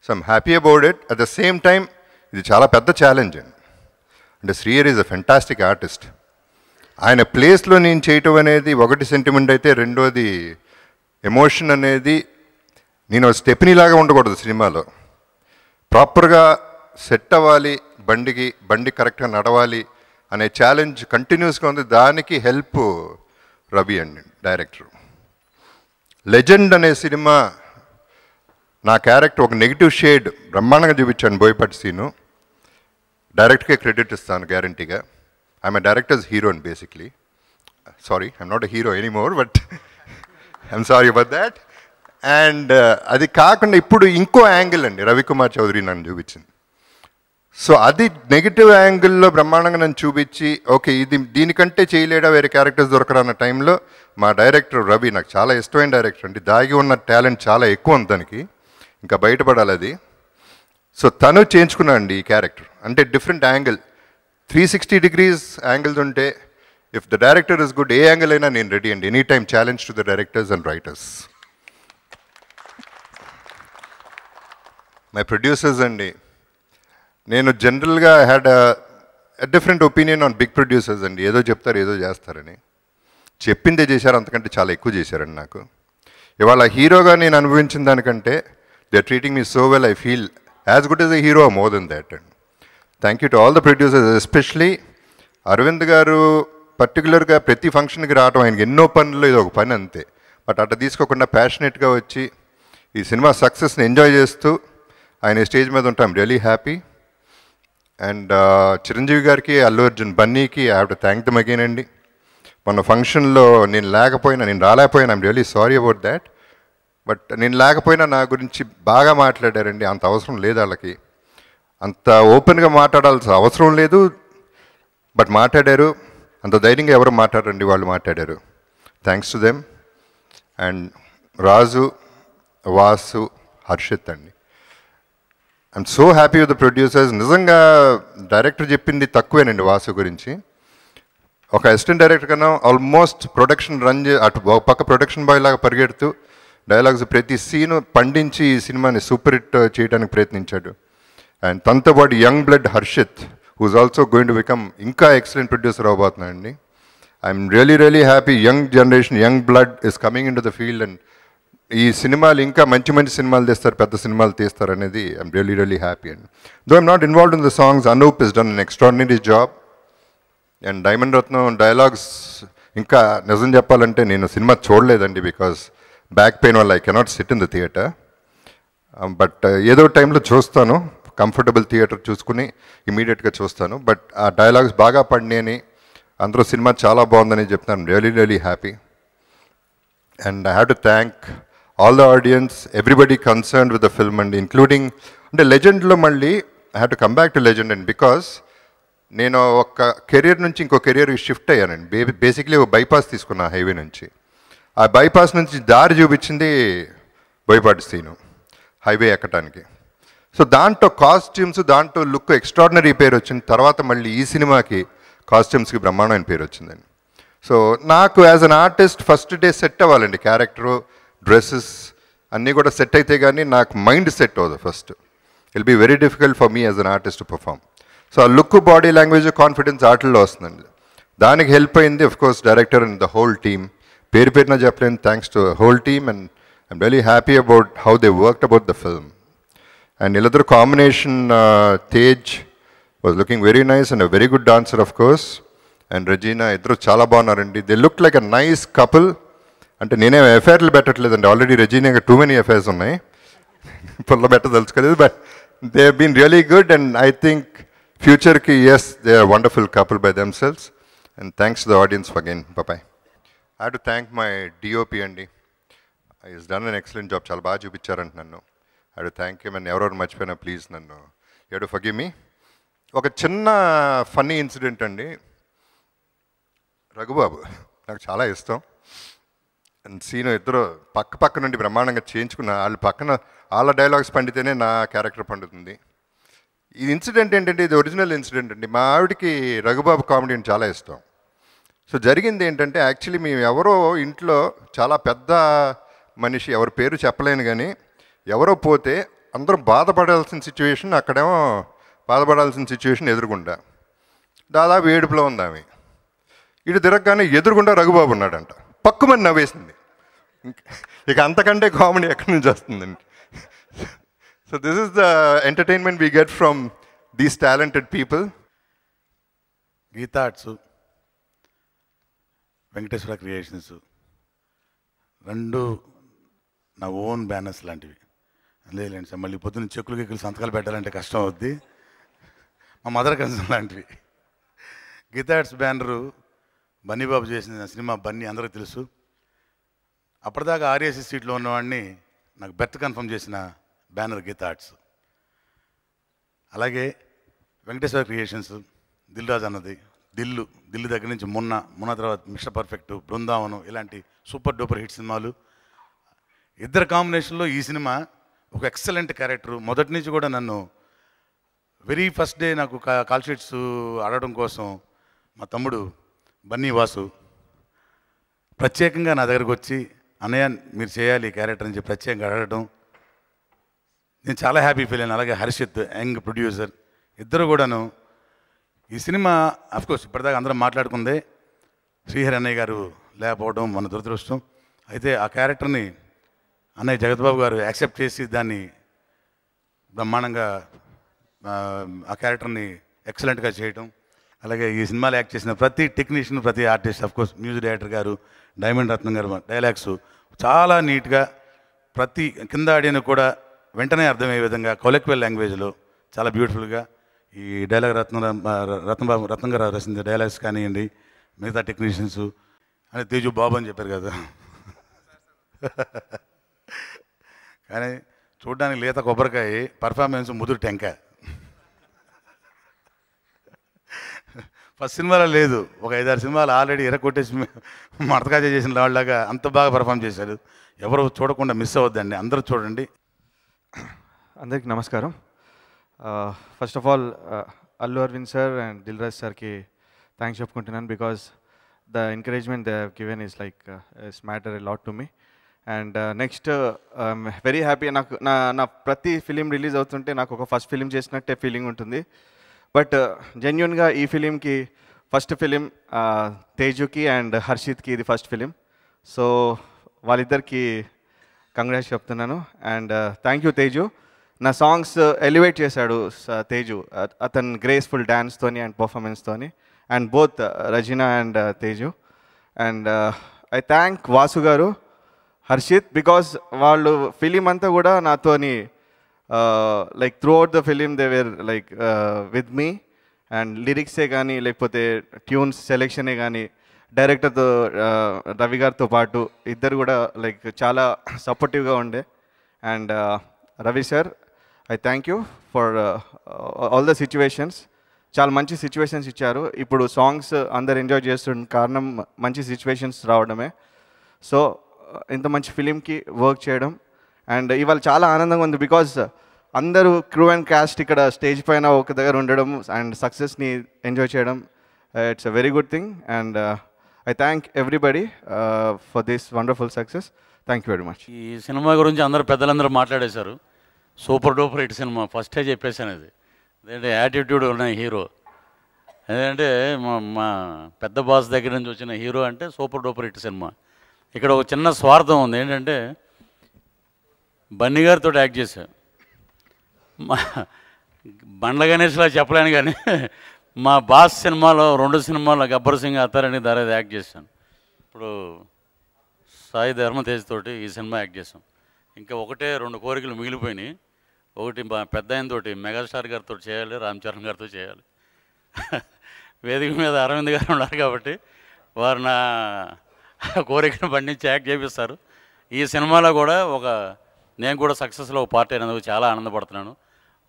So I'm happy about it. At the same time ఇది చాలా పెద్ద ఛాలెంజ్ అండి. అంటే Srihari is a fantastic artist. ఆయన ప్లేస్లో నేను చేయటం అనేది ఒకటి సెంటిమెంట్ అయితే, రెండోది ఎమోషన్ అనేది. నేను స్టెప్నీలాగా ఉండకూడదు సినిమాలో, ప్రాపర్గా సెట్ అవ్వాలి, బండి కరెక్ట్గా నడవాలి అనే ఛాలెంజ్ కంటిన్యూస్గా ఉంది. దానికి హెల్ప్ రవి అండి, డైరెక్టర్. లెజెండ్ అనే సినిమా నా క్యారెక్టర్ ఒక నెగిటివ్ షేడ్ బ్రహ్మాండంగా చూపించాను, బోయపాటి సీను. డైరెక్ట్గా క్రెడిట్ ఇస్తాను గ్యారంటీగా. I'm a directors heroine basically. Sorry, I'm not a hero anymore, but I'm sorry about that. And అది కాకుండా ఇప్పుడు ఇంకో యాంగిల్ అండి రవికుమార్ చౌదరి నన్ను చూపించింది. సో అది నెగిటివ్ యాంగిల్లో బ్రహ్మాండంగా నన్ను చూపించి, ఓకే ఇది దీనికంటే చేయలేడా వేరే క్యారెక్టర్స్ దొరకరా అన్న టైంలో మా డైరెక్టర్ రవి, నాకు చాలా ఇష్టమైన డైరెక్టర్ అండి, దాగి ఉన్న టాలెంట్ చాలా ఎక్కువ ఉంది దానికి, ఇంకా బయటపడాలి అది. సో తను చేయించుకున్నా అండి ఈ క్యారెక్టర్. అంటే డిఫరెంట్ యాంగిల్, 360 degrees యాంగిల్స్ ఉంటే, if the director is good, ఏ యాంగిల్ అయినా నేను రెడీ అండి. Any time challenge to the directors and writers. My producers అండి, నేను జనరల్గా had different opinion on big producers అండి. ఏదో చెప్తారు, ఏదో చేస్తారని. చెప్పిందే చేశారు, అంతకంటే చాలా ఎక్కువ చేశారండి నాకు. ఇవాళ హీరోగా నేను అనుభవించిన దానికంటే they are treating me so well, I feel as good as a hero, more than that. And thank you to all the producers, especially Aravind గారు. పర్టికులర్గా ప్రతి ఫంక్షన్కి రావడం, ఆయనకి ఎన్నో పనులు, ఇది ఒక పని అంతే. బట్ అట్లా తీసుకోకుండా ప్యాషనెట్గా వచ్చి ఈ సినిమా సక్సెస్ని ఎంజాయ్ చేస్తూ ఆయన స్టేజ్ మీద ఉంటాం రియలీ హ్యాపీ. అండ్ చిరంజీవి గారికి, అల్లు అర్జున్, బన్నీకి I have to thank them again అండి. మొన్న ఫంక్షన్లో నేను రాలేకపోయినా I'm really sorry about that. But నేను లేకపోయినా నా గురించి బాగా మాట్లాడారండి. అంత అవసరం లేదు వాళ్ళకి, అంత ఓపెన్గా మాట్లాడాల్సిన అవసరం లేదు, బట్ మాట్లాడారు. అంత ధైర్యంగా ఎవరు మాట్లాడండి, వాళ్ళు మాట్లాడారు. Thanks to them. అండ్ రాజు, వాసు, హర్షిత్ అండి, I'm so happy with the producers. నిజంగా డైరెక్టర్ చెప్పింది తక్కువేనండి వాసు గురించి. ఒక అసిస్టెంట్ డైరెక్టర్ కన్నా ఆల్మోస్ట్ ప్రొడక్షన్ అటు ఒక పక్క ప్రొడక్షన్ బాయ్ లాగా పరిగెడుతూ డైలాగ్స్ ప్రతి సీను పండించి ఈ సినిమాని సూపర్ హిట్ చేయడానికి ప్రయత్నించాడు. అండ్ తనతో పాటు young blood Harshith, whose also going to become ఇంకా ఎక్సలెంట్ ప్రొడ్యూసర్ అవబోతున్నాడండి. I'm really happy. Young generation, young blood is coming in to the field. And ఈ సినిమాలు ఇంకా మంచి సినిమాలు తీస్తారు, పెద్ద సినిమాలు తీస్తారు అనేది ఐఎమ్ రియలీ హ్యాపీ అండి. Though I'm not involved in the songs, Anoop is done an extraordinary job. And Diamond Ratnam dialogues ఇంకా నిజం చెప్పాలంటే నేను సినిమా చూడలేదండి, బికాజ్ బ్యాక్ పెయిన్ వల్ల I cannot sit in the theatre. But ఏదో టైంలో చూస్తాను, కంఫర్టబుల్ థియేటర్ చూసుకుని ఇమీడియట్గా చూస్తాను. బట్ ఆ డైలాగ్స్ బాగా పడినాయని అందరూ సినిమా చాలా బాగుందని చెప్తాను. Really happy. And I have to thank all the audience, everybody concerned with the film అండి, ఇంక్లూడింగ్ అంటే లెజెండ్లో మళ్ళీ I have to come back to legend అండి. బికాస్ నేను ఒక కెరియర్ నుంచి ఇంకో కెరియర్కి షిఫ్ట్ అయ్యానండి. బేసిక్లీ ఒక బైపాస్ తీసుకున్నా హైవే నుంచి. ఆ బైపాస్ నుంచి దారి చూపించింది బోయపాటి సీను హైవే ఎక్కడానికి. సో దాంట్లో కాస్ట్యూమ్స్, దాంట్లో లుక్ ఎక్స్ట్రాడినరీ పేరు వచ్చింది. తర్వాత మళ్ళీ ఈ సినిమాకి కాస్ట్యూమ్స్కి బ్రహ్మాండమైన పేరు వచ్చిందండి. సో నాకు as an artist first day set అవ్వాలండి. క్యారెక్టరు, డ్రెస్సెస్ అన్నీ కూడా సెట్ అయితే కానీ నాకు మైండ్ సెట్ అవ్వదు first. It be very difficult for me as an artist to perform. So ఆ లుక్, బాడీ లాంగ్వేజ్, కాన్ఫిడెన్స్ ఆటల్లో వస్తుందండి. దానికి హెల్ప్ అయింది of course director and the whole team. పేరున చెప్పలేను, thanks to whole team. And I'm really happy about how they worked about the film. And వీళ్ళిద్దరు combination, Tej was looking very nice and a very good dancer of course. And Regina, ఇద్దరు చాలా బాగున్నారండి. They look like a nice couple. అంటే నేనేం ఎఫైర్లు పెట్టట్లేదండి, already Regina too many affairs ఉన్నాయి, పుల్ల పెట్టదలుచుకోలేదు. But they have been really good. And I think ఫ్యూచర్కి yes, they are wonderful couple by themselves. And thanks to the audience again. Bye. I have to thank my DOP అండి. Is done an excellent job. చాలా బాగా చూపించారంట నన్ను. I have to thank him. And ఎవరెవరు మర్చిపోయినా please నన్ను you have to forgive me. ఒక చిన్న funny incident అండి. రఘుబాబు నాకు చాలా ఇష్టం. అండ్ సీను ఇద్దరు పక్క నుండి బ్రహ్మాండంగా చేయించుకున్న వాళ్ళు పక్కన వాళ్ళ డైలాగ్స్ పండితేనే నా క్యారెక్టర్ పండుతుంది. ఈ ఇన్సిడెంట్ ఏంటంటే ఇది ఒరిజినల్ ఇన్సిడెంట్ అండి. మా ఆవిడకి రఘుబాబు కామెడీ అంటే చాలా ఇష్టం. సో జరిగింది ఏంటంటే యాక్చువల్లీ మేము ఎవరో ఇంట్లో చాలా పెద్ద మనిషి, ఎవరి పేరు చెప్పలేను కానీ ఎవరో పోతే అందరూ బాధపడాల్సిన సిచ్యువేషన్, అక్కడేమో బాధపడాల్సిన సిచ్యువేషన్ ఎదురుగుండా. దాదాపు ఏడుపులో ఉంది ఆమె. ఇటు తిరగగానే ఎదురుగుండా రఘుబాబు ఉన్నాడంట. పక్కుమని నవ్వేసింది. ఇక అంతకంటే కామెడీ ఎక్కడి నుంచి వస్తుందండి. So this is the entertainment we get from these talented people. Geetha Arts, Venkateswara Creations రెండు నా ఓన్ బ్యానర్స్ లాంటివి. లేదండి సార్, మళ్ళీ పొద్దున్న చెక్కులు సంతకాలు పెట్టాలంటే కష్టం అవుద్ది. మా మదర్ కన్సర్న్ లాంటివి. గీతా ఆర్ట్స్ బ్యానరు బన్నీబాబు చేసిన సినిమా బన్నీ అందరికీ తెలుసు. అప్పటిదాకా ఆర్ఏసీ సీట్లో ఉన్నవాడిని నాకు బెర్త్ కన్ఫర్మ్ చేసిన బ్యానర్ గీతా ఆర్ట్స్. అలాగే వెంకటేశ్వర క్రియేషన్స్, దిల్ రాజు అన్నది, దిల్లు దగ్గర నుంచి మొన్న తర్వాత మిస్టర్ పర్ఫెక్ట్, బృందావనం ఇలాంటి సూపర్ డూపర్ హిట్ సినిమాలు. ఇద్దరు కాంబినేషన్లో ఈ సినిమా ఒక ఎక్సలెంట్ క్యారెక్టరు. మొదటి నుంచి కూడా నన్ను వెరీ ఫస్ట్ డే నాకు కాల్ షీట్స్ ఆడడం కోసం మా తమ్ముడు బన్నీ వాసు ప్రత్యేకంగా నా దగ్గరకు వచ్చి, అన్నయ్య మీరు చేయాలి ఈ క్యారెక్టర్ అని చెప్పి ప్రత్యేకంగా అడగడం నేను చాలా హ్యాపీ ఫీల్ అయ్యాను. అలాగే హర్షిత్, యంగ్ ప్రొడ్యూసర్, ఇద్దరు కూడాను. ఈ సినిమా అఫ్కోర్స్ ఇప్పటిదాకా అందరం మాట్లాడుకుందే, శ్రీహరి అన్నయ్య గారు లేకపోవడం మన దురదృష్టం. అయితే ఆ క్యారెక్టర్ని అన్నయ్య జగత్బాబు గారు యాక్సెప్ట్ చేసి దాన్ని బ్రహ్మాండంగా ఆ క్యారెక్టర్ని ఎక్సలెంట్గా చేయటం. అలాగే ఈ సినిమాలో యాక్ట్ చేసిన ప్రతి టెక్నీషియన్, ప్రతి ఆర్టిస్ట్, అఫ్కోర్స్ మ్యూజిక్ డైరెక్టర్ గారు, డైమండ్ రత్నం గారు డైలాగ్స్ చాలా నీట్గా ప్రతి కింద ఆడియన్ కూడా వెంటనే అర్థమయ్యే విధంగా కొలెక్టివ్ లాంగ్వేజ్లో చాలా బ్యూటిఫుల్గా ఈ డైలాగ్ రత్నం గారు రాసింది డైలాగ్స్ కానివ్వండి, మిగతా టెక్నీషియన్స్ అంటే తేజు బాబు అని చెప్పారు కదా, కానీ చూడడానికి లేత కొబ్బరికాయ, పర్ఫార్మెన్స్ ముదురు టెంకాయ. ఫస్ట్ సినిమాలో లేదు, ఒక 5-6 సినిమాలు ఆల్రెడీ ఎరకొట్టేసి మడతకాజ చేసిన వాళ్ళలాగా అంత బాగా పర్ఫామ్ చేశారు. ఎవరు చూడకుండా మిస్ అవ్వద్దండి, అందరూ చూడండి. అందరికి నమస్కారం. First of all Allu Aravind sir and Dil Raju సార్కి థ్యాంక్స్ చెప్పుకుంటున్నాను, because the encouragement they have given is like is matter a lot to me. And next I'm very happy. నాకు నా ప్రతి ఫిలిం రిలీజ్ అవుతుంటే నాకు ఒక ఫస్ట్ ఫిలిం చేసినట్టే ఫీలింగ్ ఉంటుంది. బట్ జెన్యున్గా ఈ ఫిలింకి ఫస్ట్ ఫిలిం తేజుకి అండ్ హర్షిత్కి ఇది ఫస్ట్ ఫిలిం. సో వాళ్ళిద్దరికి కంగ్రాట్స్ చెప్తున్నాను. And thank you Teju. నా సాంగ్స్ ఎలివేట్ చేశాడు తేజు, అతను గ్రేస్ఫుల్ డ్యాన్స్తోని అండ్ పర్ఫార్మెన్స్తోని, and both Regina and Teju. And I thank Vasu garu, Harshith, because వాళ్ళు ఫిలిం అంతా కూడా నాతోని like through the film they were like with me. And లిరిక్సే కానీ లేకపోతే ట్యూన్స్ సెలెక్షనే కానీ డైరెక్టర్తో రవి గారితో పాటు ఇద్దరు కూడా లైక్ చాలా సపోర్టివ్గా ఉండే. And Ravi sir, I thank you for all the situations. చాలా మంచి సిచ్యువేషన్స్ ఇచ్చారు. ఇప్పుడు సాంగ్స్ అందరు ఎంజాయ్ చేస్తున్న కారణం మంచి సిచ్యువేషన్స్ రావడమే. సో ఇంత మంచి ఫిలింకి వర్క్ చేయడం అండ్ ఇవాళ చాలా ఆనందంగా ఉంది, బికాజ్ అందరూ క్రూ అండ్ క్యాస్ట్ ఇక్కడ స్టేజ్ పైన ఒక దగ్గర ఉండడం అండ్ సక్సెస్ని ఎంజాయ్ చేయడం, it's a very good thing. And I thank everybody for this wonderful success. Thank you very much. ఈ సినిమా గురించి అందరూ పెద్దలందరూ మాట్లాడేశారు. సూపర్ డూపర్ హిట్ సినిమా, ఫస్టే చెప్పేశాను. ఇది అదేంటే యాటిట్యూడ్ ఉన్న హీరో, అదేంటే మా పెద్ద బాస్ దగ్గర నుంచి వచ్చిన హీరో అంటే సూపర్ డూపర్ హిట్ సినిమా. ఇక్కడ ఒక చిన్న స్వార్థం ఉంది, ఏంటంటే బన్నీ గారితో యాక్ట్ చేశాను. మా బండ్ల గణేష్లా చెప్పలేను, కానీ మా బాస్ సినిమాలో 2 సినిమాల్లో గబ్బర్ సింగ్ అత్తారని దారేది యాక్ట్ చేశాను. ఇప్పుడు సాయి ధర్మతేజ్ తోటి ఈ సినిమా యాక్ట్ చేశాం. ఇంకా 1-2 కోరికలు మిగిలిపోయినాయి. ఒకటి మా పెద్ద ఆయనతోటి మెగాస్టార్ గారితో చేయాలి, రామ్ చరణ్ గారితో చేయాలి. వేదిక మీద అరవింద్ గారు ఉన్నారు కాబట్టి వారు నా కోరికను పండించి యాక్ట్ చేపిస్తారు. ఈ సినిమాలో కూడా నేను కూడా సక్సెస్లో ఒక పార్ట్ అయినందుకు చాలా ఆనందపడుతున్నాను.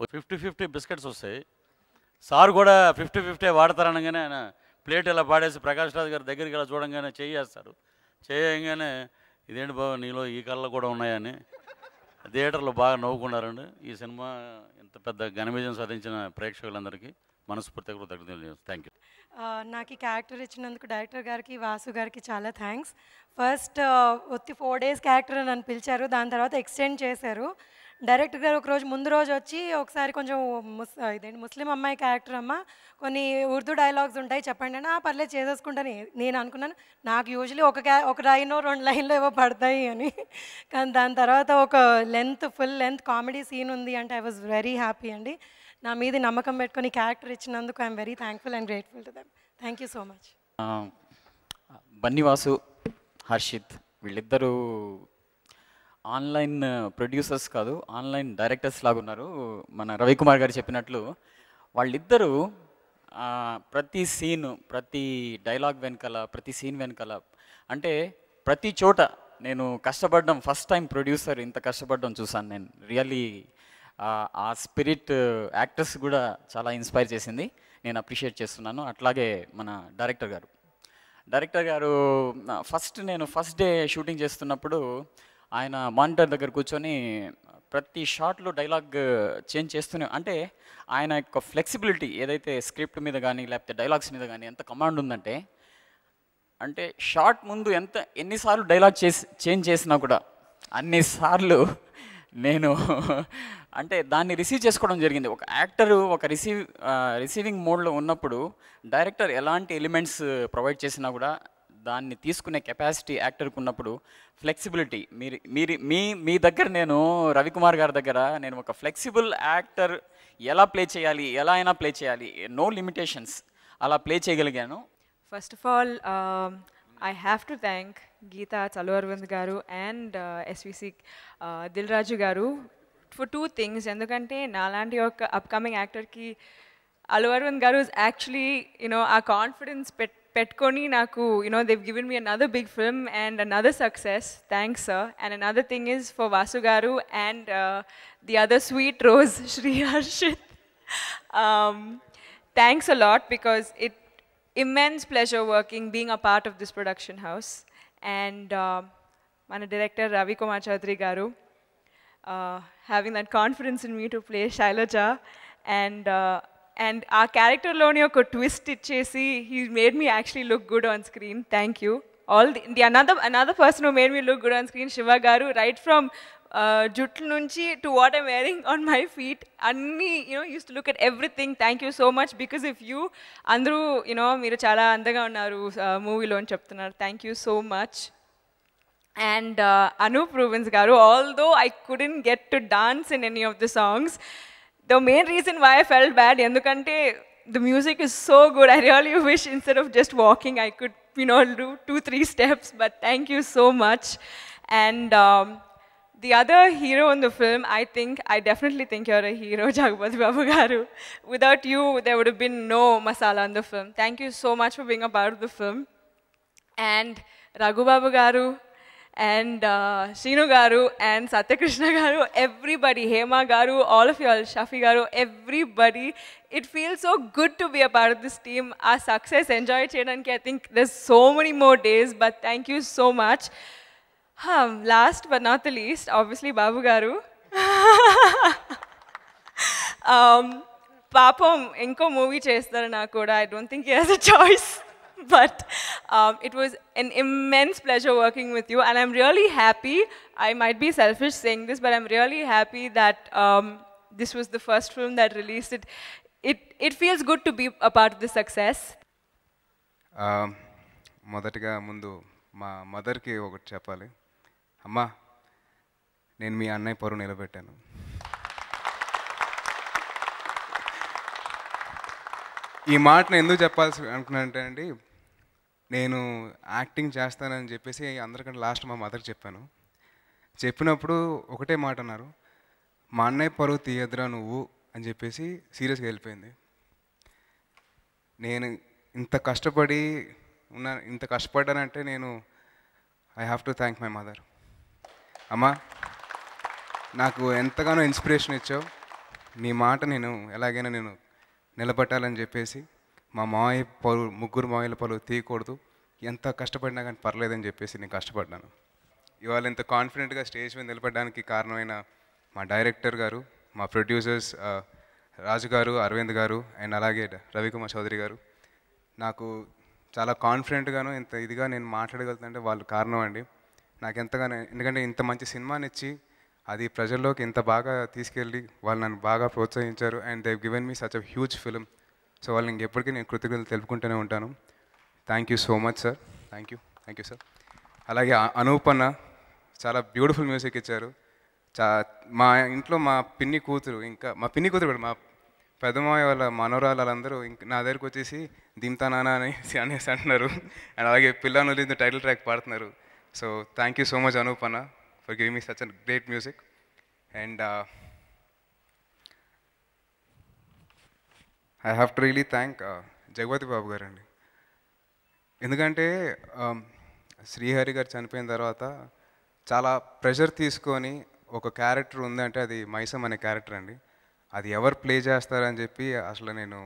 50-50 బిస్కెట్స్ వస్తాయి. సార్ కూడా 50-50 వాడతారనగానే ఆయన ప్లేట్ ఇలా పాడేసి ప్రకాష్ రాజ్ గారి దగ్గరికి ఇలా చూడంగానే చేస్తారు. చేయగానే ఇదేంటి బాబు నీలో ఈ కళ్ళ కూడా ఉన్నాయని థియేటర్లో బాగా నవ్వుకున్నారండి. ఈ సినిమా ఇంత పెద్ద ఘన విజయం సాధించిన ప్రేక్షకులందరికీ మనస్ఫూర్తిగా కృతజ్ఞతలు. Thank you. నాకు ఈ క్యారెక్టర్ ఇచ్చినందుకు డైరెక్టర్ గారికి, వాసు గారికి చాలా థ్యాంక్స్. ఫస్ట్ 4 days క్యారెక్టర్ నన్ను పిలిచారు, దాని తర్వాత ఎక్స్టెండ్ చేశారు. డైరెక్టర్ గారు ఒకరోజు ముందు రోజు వచ్చి ఒకసారి కొంచెం ముస్లిం అమ్మాయి క్యారెక్టర్ అమ్మ, కొన్ని ఉర్దూ డైలాగ్స్ ఉంటాయి చెప్పండి అని, పర్లేదు చేసేసుకుంటాను. నేను అనుకున్నాను నాకు యూజువలీ ఒక లైనో 2 లైన్లో ఏవో పడతాయి అని, కానీ దాని తర్వాత ఒక ఫుల్ లెంత్ కామెడీ సీన్ ఉంది అంటే ఐ వాజ్ వెరీ హ్యాపీ అండి. నా మీద నమ్మకం పెట్టుకొని క్యారెక్టర్ ఇచ్చినందుకు I'm very thankful and grateful to them. Thank you so much. Bunny Vasu, Harshit వీళ్ళిద్దరూ ఆన్లైన్ ప్రొడ్యూసర్స్ కాదు, ఆన్లైన్ డైరెక్టర్స్ లాగా ఉన్నారు. మన రవికుమార్ గారు చెప్పినట్లు వాళ్ళిద్దరూ ప్రతి సీను, ప్రతి డైలాగ్ వెనకాల, ప్రతి సీన్ వెనకాల, అంటే ప్రతి చోట నేను కష్టపడడం, ఫస్ట్ టైం ప్రొడ్యూసర్ ఇంత కష్టపడడం చూసాను నేను. రియల్లీ ఆ స్పిరిట్ యాక్టర్స్ కూడా చాలా ఇన్స్పైర్ చేసింది, నేను అప్రిషియేట్ చేస్తున్నాను. అట్లాగే మన డైరెక్టర్ గారు నేను ఫస్ట్ డే షూటింగ్ చేస్తున్నప్పుడు ఆయన మానిటర్ దగ్గర కూర్చొని ప్రతి షాట్లో డైలాగ్ చేంజ్ చేస్తూనే, అంటే ఆయన యొక్క ఫ్లెక్సిబిలిటీ ఏదైతే స్క్రిప్ట్ మీద కానీ లేకపోతే డైలాగ్స్ మీద కానీ ఎంత కమాండ్ ఉందంటే, అంటే షార్ట్ ముందు ఎన్నిసార్లు డైలాగ్ చేంజ్ చేసినా కూడా అన్నిసార్లు నేను అంటే దాన్ని రిసీవ్ చేసుకోవడం జరిగింది. ఒక యాక్టరు ఒక రిసీవింగ్ మోడ్లో ఉన్నప్పుడు డైరెక్టర్ ఎలాంటి ఎలిమెంట్స్ ప్రొవైడ్ చేసినా కూడా దాన్ని తీసుకునే కెపాసిటీ యాక్టర్కి ఉన్నప్పుడు ఫ్లెక్సిబిలిటీ మీ దగ్గర నేను రవికుమార్ గారి దగ్గర నేను ఒక ఫ్లెక్సిబుల్ యాక్టర్ ఎలా ప్లే చేయాలి, ఎలా అయినా ప్లే చేయాలి, నో లిమిటేషన్స్, అలా ప్లే చేయగలిగాను. First of all I have to thank Geeta Chalu Arvind garu and SVC Dil Raju garu for two things. Endukante nalanti oka upcoming actor ki Allu Arvind garu is actually, our confidence petkoni naku, they've given me another big film and another success. Thanks, sir. And another thing is for Vasu garu and the other sweet rose, Shri Harshit. Thanks a lot, because it immense pleasure working, being a part of this production house. And my director Ravi Kumar Chaudhary garu, having that confidence in me to play Shailaja, and our character loni oka twist ichesi, he made me actually look good on screen. Thank you. Another person who made me look good on screen, Shiva garu, right from jutlu nunchi to what I'm wearing on my feet, anni, used to look at everything. Thank you so much, because if you andru, meeru chala andaga unnaru movie lo ani cheptunnaru. Thank you so much. And Anup Rubens garu, although I couldn't get to dance in any of the songs, the main reason why I felt bad, endukante the music is so good, I really wish instead of just walking I could, do 2-3 steps. But thank you so much. And the other hero in the film, I definitely think you're a hero, Jagapati Babu garu. Without you, there would have been no masala in the film. Thank you so much for being a part of the film. And Raghu Babu garu, and Shinu garu, and Satyakrishna garu, everybody, Hema garu, all of you all, Shafi garu, everybody. It feels so good to be a part of this team. Our success, enjoy cheyadaniki, I think there's so many more days, but thank you so much. Last but not the least, obviously Babu garu. Papam inko movie chestaru na kuda, I don't think he has a choice. But it was an immense pleasure working with you, and I'm really happy. I might be selfish saying this, but I'm really happy that this was the first film that released it. It feels good to be a part of the success. మొదటిగా ముందు మా మదర్కి ఒకటి చెప్పాలి. అమ్మా, నేను మీ అన్నయ్య పరువు నిలబెట్టాను. ఈ మాటను ఎందుకు చెప్పాల్సి అనుకున్నానంటే అండి, నేను యాక్టింగ్ చేస్తానని చెప్పేసి అందరికంటే లాస్ట్ మా మదర్కి చెప్పాను. చెప్పినప్పుడు ఒకటే మాట అన్నారు, మా అన్నయ్య పరువు తీయద్దురా నువ్వు అని చెప్పేసి సీరియస్గా వెళ్ళిపోయింది. నేను ఇంత కష్టపడ్డానంటే నేను I have to thank my mother. అమ్మా, నాకు ఎంతగానో ఇన్స్పిరేషన్ ఇచ్చావు. నీ మాట నేను ఎలాగైనా నేను నిలబెట్టాలని చెప్పేసి మా మావయ్య పరువు, ముగ్గురు మావయ్యల పరువు తీయకూడదు, ఎంత కష్టపడినా కానీ పర్లేదని చెప్పేసి నేను కష్టపడ్డాను. ఇవాళ ఇంత కాన్ఫిడెంట్గా స్టేజ్ మీద నిలబడడానికి కారణమైన మా డైరెక్టర్ గారు, మా ప్రొడ్యూసర్స్ రాజు గారు, అరవింద్ గారు, అండ్ అలాగే రవికుమార్ చౌదరి గారు. నాకు చాలా కాన్ఫిడెంట్గాను ఇంత ఇదిగా నేను మాట్లాడగలుగుతుంటే వాళ్ళు కారణం అండి. నాకు ఎంతగానో, ఎందుకంటే ఇంత మంచి సినిమాని ఇచ్చి అది ప్రజల్లోకి ఇంత బాగా తీసుకెళ్ళి వాళ్ళు నన్ను బాగా ప్రోత్సహించారు. And they given me such a huge film. So వాళ్ళని ఇంకెప్పటికీ నేను కృతజ్ఞతలు తెలుపుకుంటూనే ఉంటాను. Thank you so much sir. Thank you sir. అలాగే అనూప్ అన్న చాలా బ్యూటిఫుల్ మ్యూజిక్ ఇచ్చారు. మా ఇంట్లో మా పిన్ని కూతురు కూడా మా పెద్దమాయ వాళ్ళ మనోరాలు వాళ్ళందరూ నా దగ్గరికి వచ్చేసి దింతా నానా అనేసి అంటున్నారు. అండ్ అలాగే పిల్ల నులింది టైటిల్ ట్రాక్ పాడుతున్నారు. So thank you so much Anup అన్న for giving me such a great music. And I have to really thank Jagapathi Babu garu అండి. ఎందుకంటే శ్రీహరి గారు చనిపోయిన తర్వాత చాలా ప్రెషర్ తీసుకొని ఒక క్యారెక్టర్ ఉందంటే అది మైసం అనే క్యారెక్టర్ అండి. అది ఎవరు ప్లే చేస్తారని చెప్పి అసలు నేను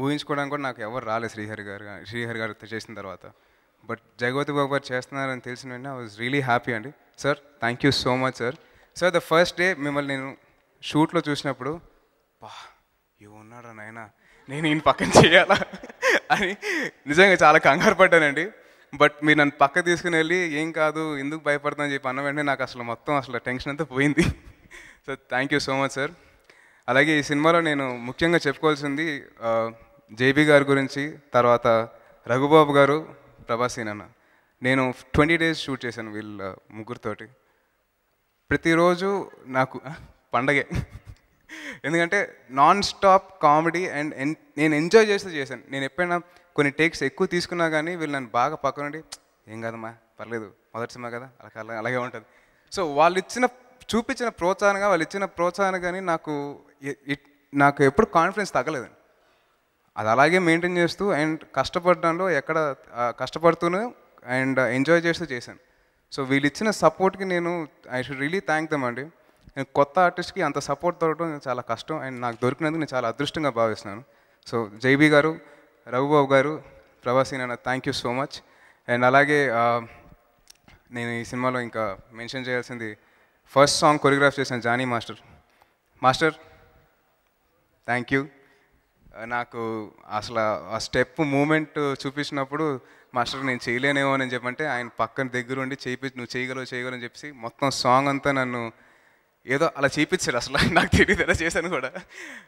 ఊహించుకోవడానికి కూడా నాకు ఎవరు రాలేదు శ్రీహరి గారు చేసిన తర్వాత. బట్ జగపతి బాబు గారు చేస్తున్నారని తెలిసిన వెంటనే ఐ వాజ్ రియలీ హ్యాపీ అండి. Sir thank you so much sir. Sir the first day మిమ్మల్ని నేను షూట్లో చూసినప్పుడు ఉన్నారా నాయనా, నేను ఈయన పక్కన చేయాలా అని నిజంగా చాలా కంగారు పడ్డానండి. బట్ మీరు నన్ను పక్క తీసుకుని వెళ్ళి ఏం కాదు ఎందుకు భయపడతానని చెప్పి అన్న వెంటనే నాకు అసలు టెన్షన్ అంతా పోయింది. So thank you so much sir. అలాగే ఈ సినిమాలో నేను ముఖ్యంగా చెప్పుకోవాల్సింది జేబీ గారి గురించి, తర్వాత రఘుబాబు గారు, ప్రభాసీన్ అన్న. నేను 20 days షూట్ చేశాను వీళ్ళ ముగ్గురితోటి. ప్రతిరోజు నాకు పండగే, ఎందుకంటే నాన్ స్టాప్ కామెడీ అండ్ నేను ఎంజాయ్ చేస్తూ చేశాను. నేను ఎప్పుడైనా కొన్ని టేక్స్ ఎక్కువ తీసుకున్నా కానీ వీళ్ళు నన్ను బాగా పక్క నుండి ఏం కాదమ్మా పర్లేదు మొదటి సినిమా కదా అలాగే ఉంటుంది. సో వాళ్ళు చూపించిన ప్రోత్సాహం కానీ నాకు ఎప్పుడు కాన్ఫిడెన్స్ తగ్గలేదండి. అది అలాగే మెయింటైన్ చేస్తూ అండ్ కష్టపడడంలో కష్టపడుతూనే అండ్ ఎంజాయ్ చేస్తూ చేశాను. సో వీళ్ళు ఇచ్చిన సపోర్ట్కి నేను I should really thank them అండి. నేను కొత్త ఆర్టిస్ట్కి అంత సపోర్ట్ దొరకడం చాలా కష్టం అండ్ నాకు దొరికినందుకు నేను చాలా అదృష్టంగా భావిస్తున్నాను. సో జైబీ గారు, రఘుబాబు గారు, ప్రభాసి నాన్న, thank you so much. And అలాగే నేను ఈ సినిమాలో ఇంకా మెన్షన్ చేయాల్సింది ఫస్ట్ సాంగ్ కొరియోగ్రాఫ్ చేసిన జానీ మాస్టర్ థ్యాంక్ యూ. నాకు అసలు ఆ స్టెప్ మూమెంట్ చూపించినప్పుడు మాస్టర్ నేను చేయలేనేమో అని చెప్పంటే ఆయన పక్కన దగ్గరుండి నువ్వు చేయగలవు అని చెప్పి మొత్తం సాంగ్ అంతా నన్ను ఏదో అలా చేయించాడు. అసలు నాకు తెలియదు ఎలా చేశాను కూడా.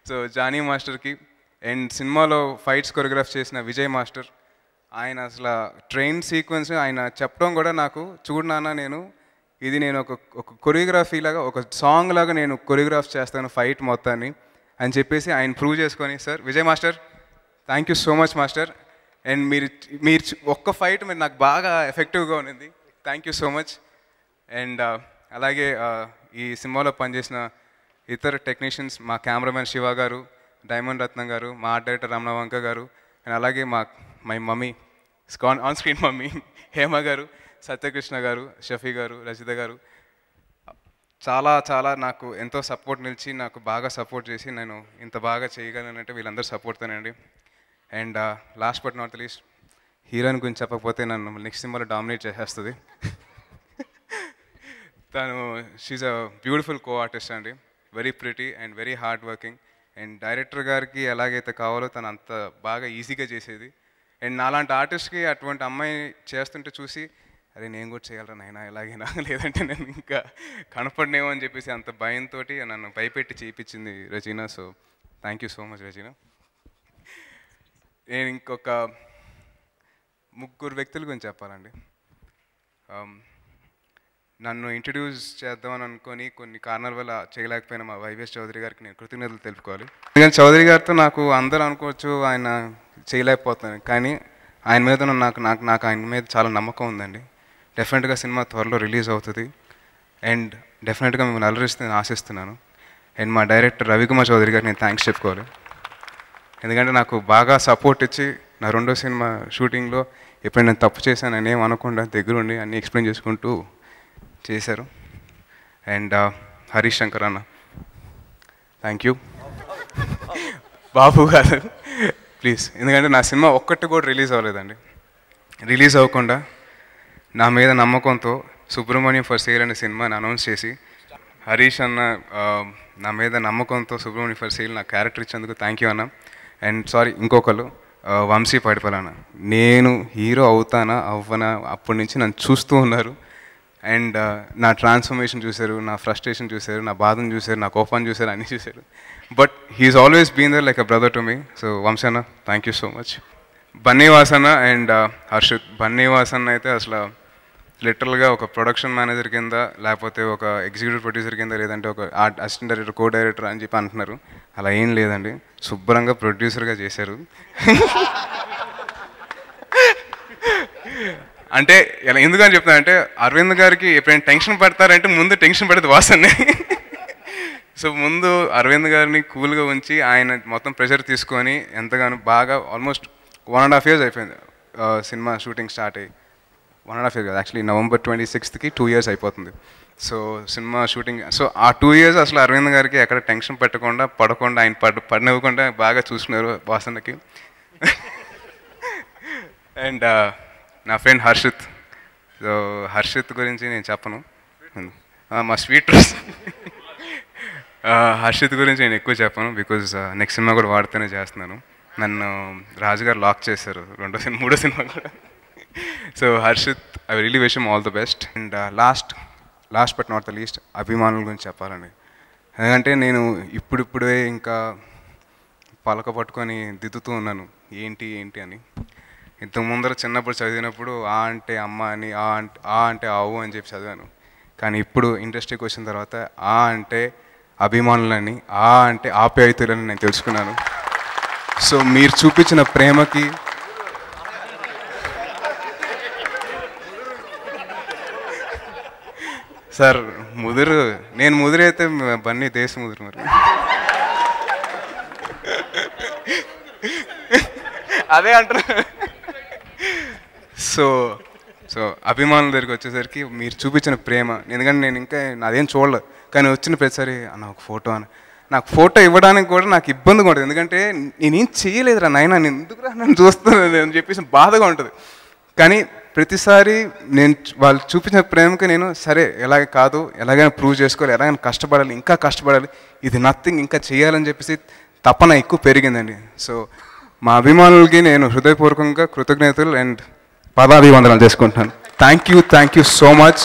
సో జానీ మాస్టర్కి అండ్ సినిమాలో ఫైట్స్ కొరియోగ్రాఫ్ చేసిన విజయ్ మాస్టర్, ఆయన అసలు ట్రైన్ సీక్వెన్స్ ఆయన చెప్పడం కూడా నాకు చూడు నాన్న నేను ఒక కొరియోగ్రఫీ లాగా ఒక సాంగ్ లాగా నేను కొరియోగ్రాఫ్ చేస్తాను ఫైట్ మొత్తాన్ని అని చెప్పేసి ఆయన ప్రూవ్ చేసుకొని, sir Vijay master thank you so much master. And మీరు ఒక్క ఫైట్ మీరు నాకు బాగా ఎఫెక్టివ్గా ఉన్నింది, thank you so much. And అలాగే ఈ సినిమాలో పనిచేసిన ఇతర టెక్నీషియన్స్, మా కెమెరామెన్ శివ గారు, డైమండ్ రత్నం గారు, మా ఆర్ట్ డైరెక్టర్ రమణ వంక గారు, అండ్ అలాగే my mummy on screen mummy Hema గారు, సత్యకృష్ణ గారు, షఫీ గారు, రజిత గారు చాలా నాకు ఎంతో సపోర్ట్ నిలిచి నాకు బాగా సపోర్ట్ చేసి నేను ఇంత బాగా చేయగలనంటే వీళ్ళందరూ సపోర్ట్తోనండి. And last but not least heroine గురించి చెప్పకపోతే నన్ను నెక్స్ట్ సినిమాలో డామినేట్ చేసేస్తుంది. తను she's a beautiful co artist అండి, very pretty and very hard working. And director గారికి ఎలాగైతే కావాలో తను అంత బాగా ఈజీగా చేసేది. అండ్ నాలాంటి ఆర్టిస్ట్కి అటువంటి అమ్మాయి చేస్తుంటే చూసి అరే నేను కూడా చేయాలరా నాయనా ఎలాగైనా, లేదంటే నేను ఇంకా కనపడినేమో అని చెప్పేసి అంత భయంతో నన్ను భయపెట్టి చేయించింది Regina. So thank you so much Regina. నేను ఇంకొక 3 వ్యక్తుల గురించి చెప్పాలండి. నన్ను ఇంట్రడ్యూస్ చేద్దామని అనుకొని కొన్ని కారణాల వల్ల చేయలేకపోయిన మా వైవిఎస్ చౌదరి గారికి నేను కృతజ్ఞతలు తెలుపుకోవాలి. ఎందుకంటే చౌదరి గారితో నాకు అందరూ అనుకోవచ్చు ఆయన చేయలేకపోతున్నాను, కానీ ఆయన మీద నాకు ఆయన మీద చాలా నమ్మకం ఉందండి. డెఫినెట్గా సినిమా త్వరలో రిలీజ్ అవుతుంది అండ్ డెఫినెట్గా మిమ్మల్ని అలరిస్తుందని ఆశిస్తున్నాను. అండ్ మా డైరెక్టర్ రవికుమార్ చౌదరి గారికి నేను థ్యాంక్స్ చెప్పుకోవాలి. ఎందుకంటే నాకు బాగా సపోర్ట్ ఇచ్చి నా 2వ సినిమా షూటింగ్లో ఎప్పుడైనా నేను తప్పు చేశాను అని ఏం అనకుండా దగ్గరుండి అన్నీ ఎక్స్ప్లెయిన్ చేసుకుంటూ చేశారు. అండ్ హరీష్ శంకర్ అన్న థ్యాంక్ యూ. బాబు గారు ప్లీజ్, ఎందుకంటే నా సినిమా ఒక్కటి కూడా రిలీజ్ అవ్వలేదండి. రిలీజ్ అవ్వకుండా నా మీద నమ్మకంతో సుబ్రహ్మణ్యం ఫర్ సేల్ అనే సినిమాని అనౌన్స్ చేసి హరీష్ అన్న నా మీద నమ్మకంతో సుబ్రహ్మణ్యం ఫర్ సేల్ నా క్యారెక్టర్ ఇచ్చేందుకు థ్యాంక్ యూ అన్న. అండ్ సారీ ఇంకొకరు వంశీ పడిపలన్న, నేను హీరో అవుతానా అవ్వనా అప్పటి నుంచి నన్ను చూస్తూ ఉన్నారు. అండ్ నా ట్రాన్స్ఫర్మేషన్ చూశారు, నా ఫ్రస్ట్రేషన్ చూశారు, నా బాధను చూశారు, నా కోపాన్ని చూశారు, అన్నీ చూశారు. But he's always been there like a brother to me. So Vamsi అన్న thank you so much. Bunny Vas అన్న అండ్ హర్షిత్. బన్నీవాస్ అన్న అయితే అసలు లిటరల్గా ఒక ప్రొడక్షన్ మేనేజర్ కింద, లేకపోతే ఒక ఎగ్జిక్యూటివ్ ప్రొడ్యూసర్ కింద, లేదంటే ఒక అసిస్టెంట్ డైరెక్టర్, కో డైరెక్టర్ అని చెప్పి అంటున్నారు. అలా ఏం లేదండి, శుభ్రంగా ప్రొడ్యూసర్గా చేశారు. అంటే ఇలా ఎందుకని చెప్తానంటే అరవింద్ గారికి ఎప్పుడైనా టెన్షన్ పడతారంటే ముందు టెన్షన్ పడేది వాసన్నే. సో ముందు అరవింద్ గారిని కూల్గా ఉంచి ఆయన మొత్తం ప్రెషర్ తీసుకొని ఎంతగానో బాగా ఆల్మోస్ట్ 1.5 years అయిపోయింది సినిమా షూటింగ్ స్టార్ట్ అయ్యి. 1.5 years కాదు, యాక్చువల్లీ నవంబర్ 26th 2 years అయిపోతుంది. సో సినిమా షూటింగ్, సో ఆ 2 years అసలు అరవింద్ గారికి ఎక్కడ టెన్షన్ పెట్టకుండా పడకుండా ఆయన పడినవ్వకుండా బాగా చూసుకున్నారు వాసనకి. అండ్ నా ఫ్రెండ్ హర్షిత్. సో హర్షిత్ గురించి నేను చెప్పను, మా స్వీట్ రోజ్. హర్షిత్ గురించి నేను ఎక్కువ చెప్పను, బికాజ్ నెక్స్ట్ సినిమా కూడా వాడితేనే చేస్తున్నాను. నన్ను రాజుగారు లాక్ చేశారు 2వ సినిమా 3వ సినిమా కూడా. So Harshit, I really wish him all the best. And last but not the least అభిమానుల గురించి చెప్పాలండి. ఎందుకంటే నేను ఇప్పుడిప్పుడే ఇంకా పలక పట్టుకొని దిద్దుతూ ఉన్నాను ఏంటి అని. ఇంతకు ముందర చిన్నప్పుడు చదివినప్పుడు ఆ అంటే అమ్మ అని, ఆ అంటే ఆవు అని చెప్పి చదివాను. కానీ ఇప్పుడు ఇండస్ట్రీకి వచ్చిన తర్వాత ఆ అంటే అభిమానులని, ఆ అంటే ఆప్యాయతలని నేను తెలుసుకున్నాను. సో మీరు చూపించిన ప్రేమకి సార్ ముదురు, నేను ముదురు అయితే బన్నీ దేశ ముదురు మరి. అదే అంటారు. సో అభిమానుల దగ్గరికి వచ్చేసరికి మీరు చూపించిన ప్రేమ, ఎందుకంటే నేను ఇంకా నాదేం చూడలేదు, కానీ వచ్చిన ప్రతిసారి అన్న ఒక ఫోటో అని, నాకు ఫోటో ఇవ్వడానికి కూడా నాకు ఇబ్బందిగా ఉంటుంది. ఎందుకంటే నేనేం చేయలేదురా నాయన, నేను ఎందుకురా నన్ను చూస్తున్నాను అని చెప్పేసి బాధగా ఉంటుంది. కానీ ప్రతిసారి నేను వాళ్ళు చూపించిన ప్రేమకి నేను సరే ఎలాగ కాదు, ఎలాగైనా ప్రూవ్ చేసుకోవాలి, ఎలాగైనా కష్టపడాలి, ఇంకా కష్టపడాలి, ఇది నథింగ్, ఇంకా చేయాలని చెప్పేసి తపన ఎక్కువ పెరిగిందండి. సో మా అభిమానులకి నేను హృదయపూర్వకంగా కృతజ్ఞతలు అండ్ పదాభివందనాలు చేసుకుంటున్నాను. Thank you so much.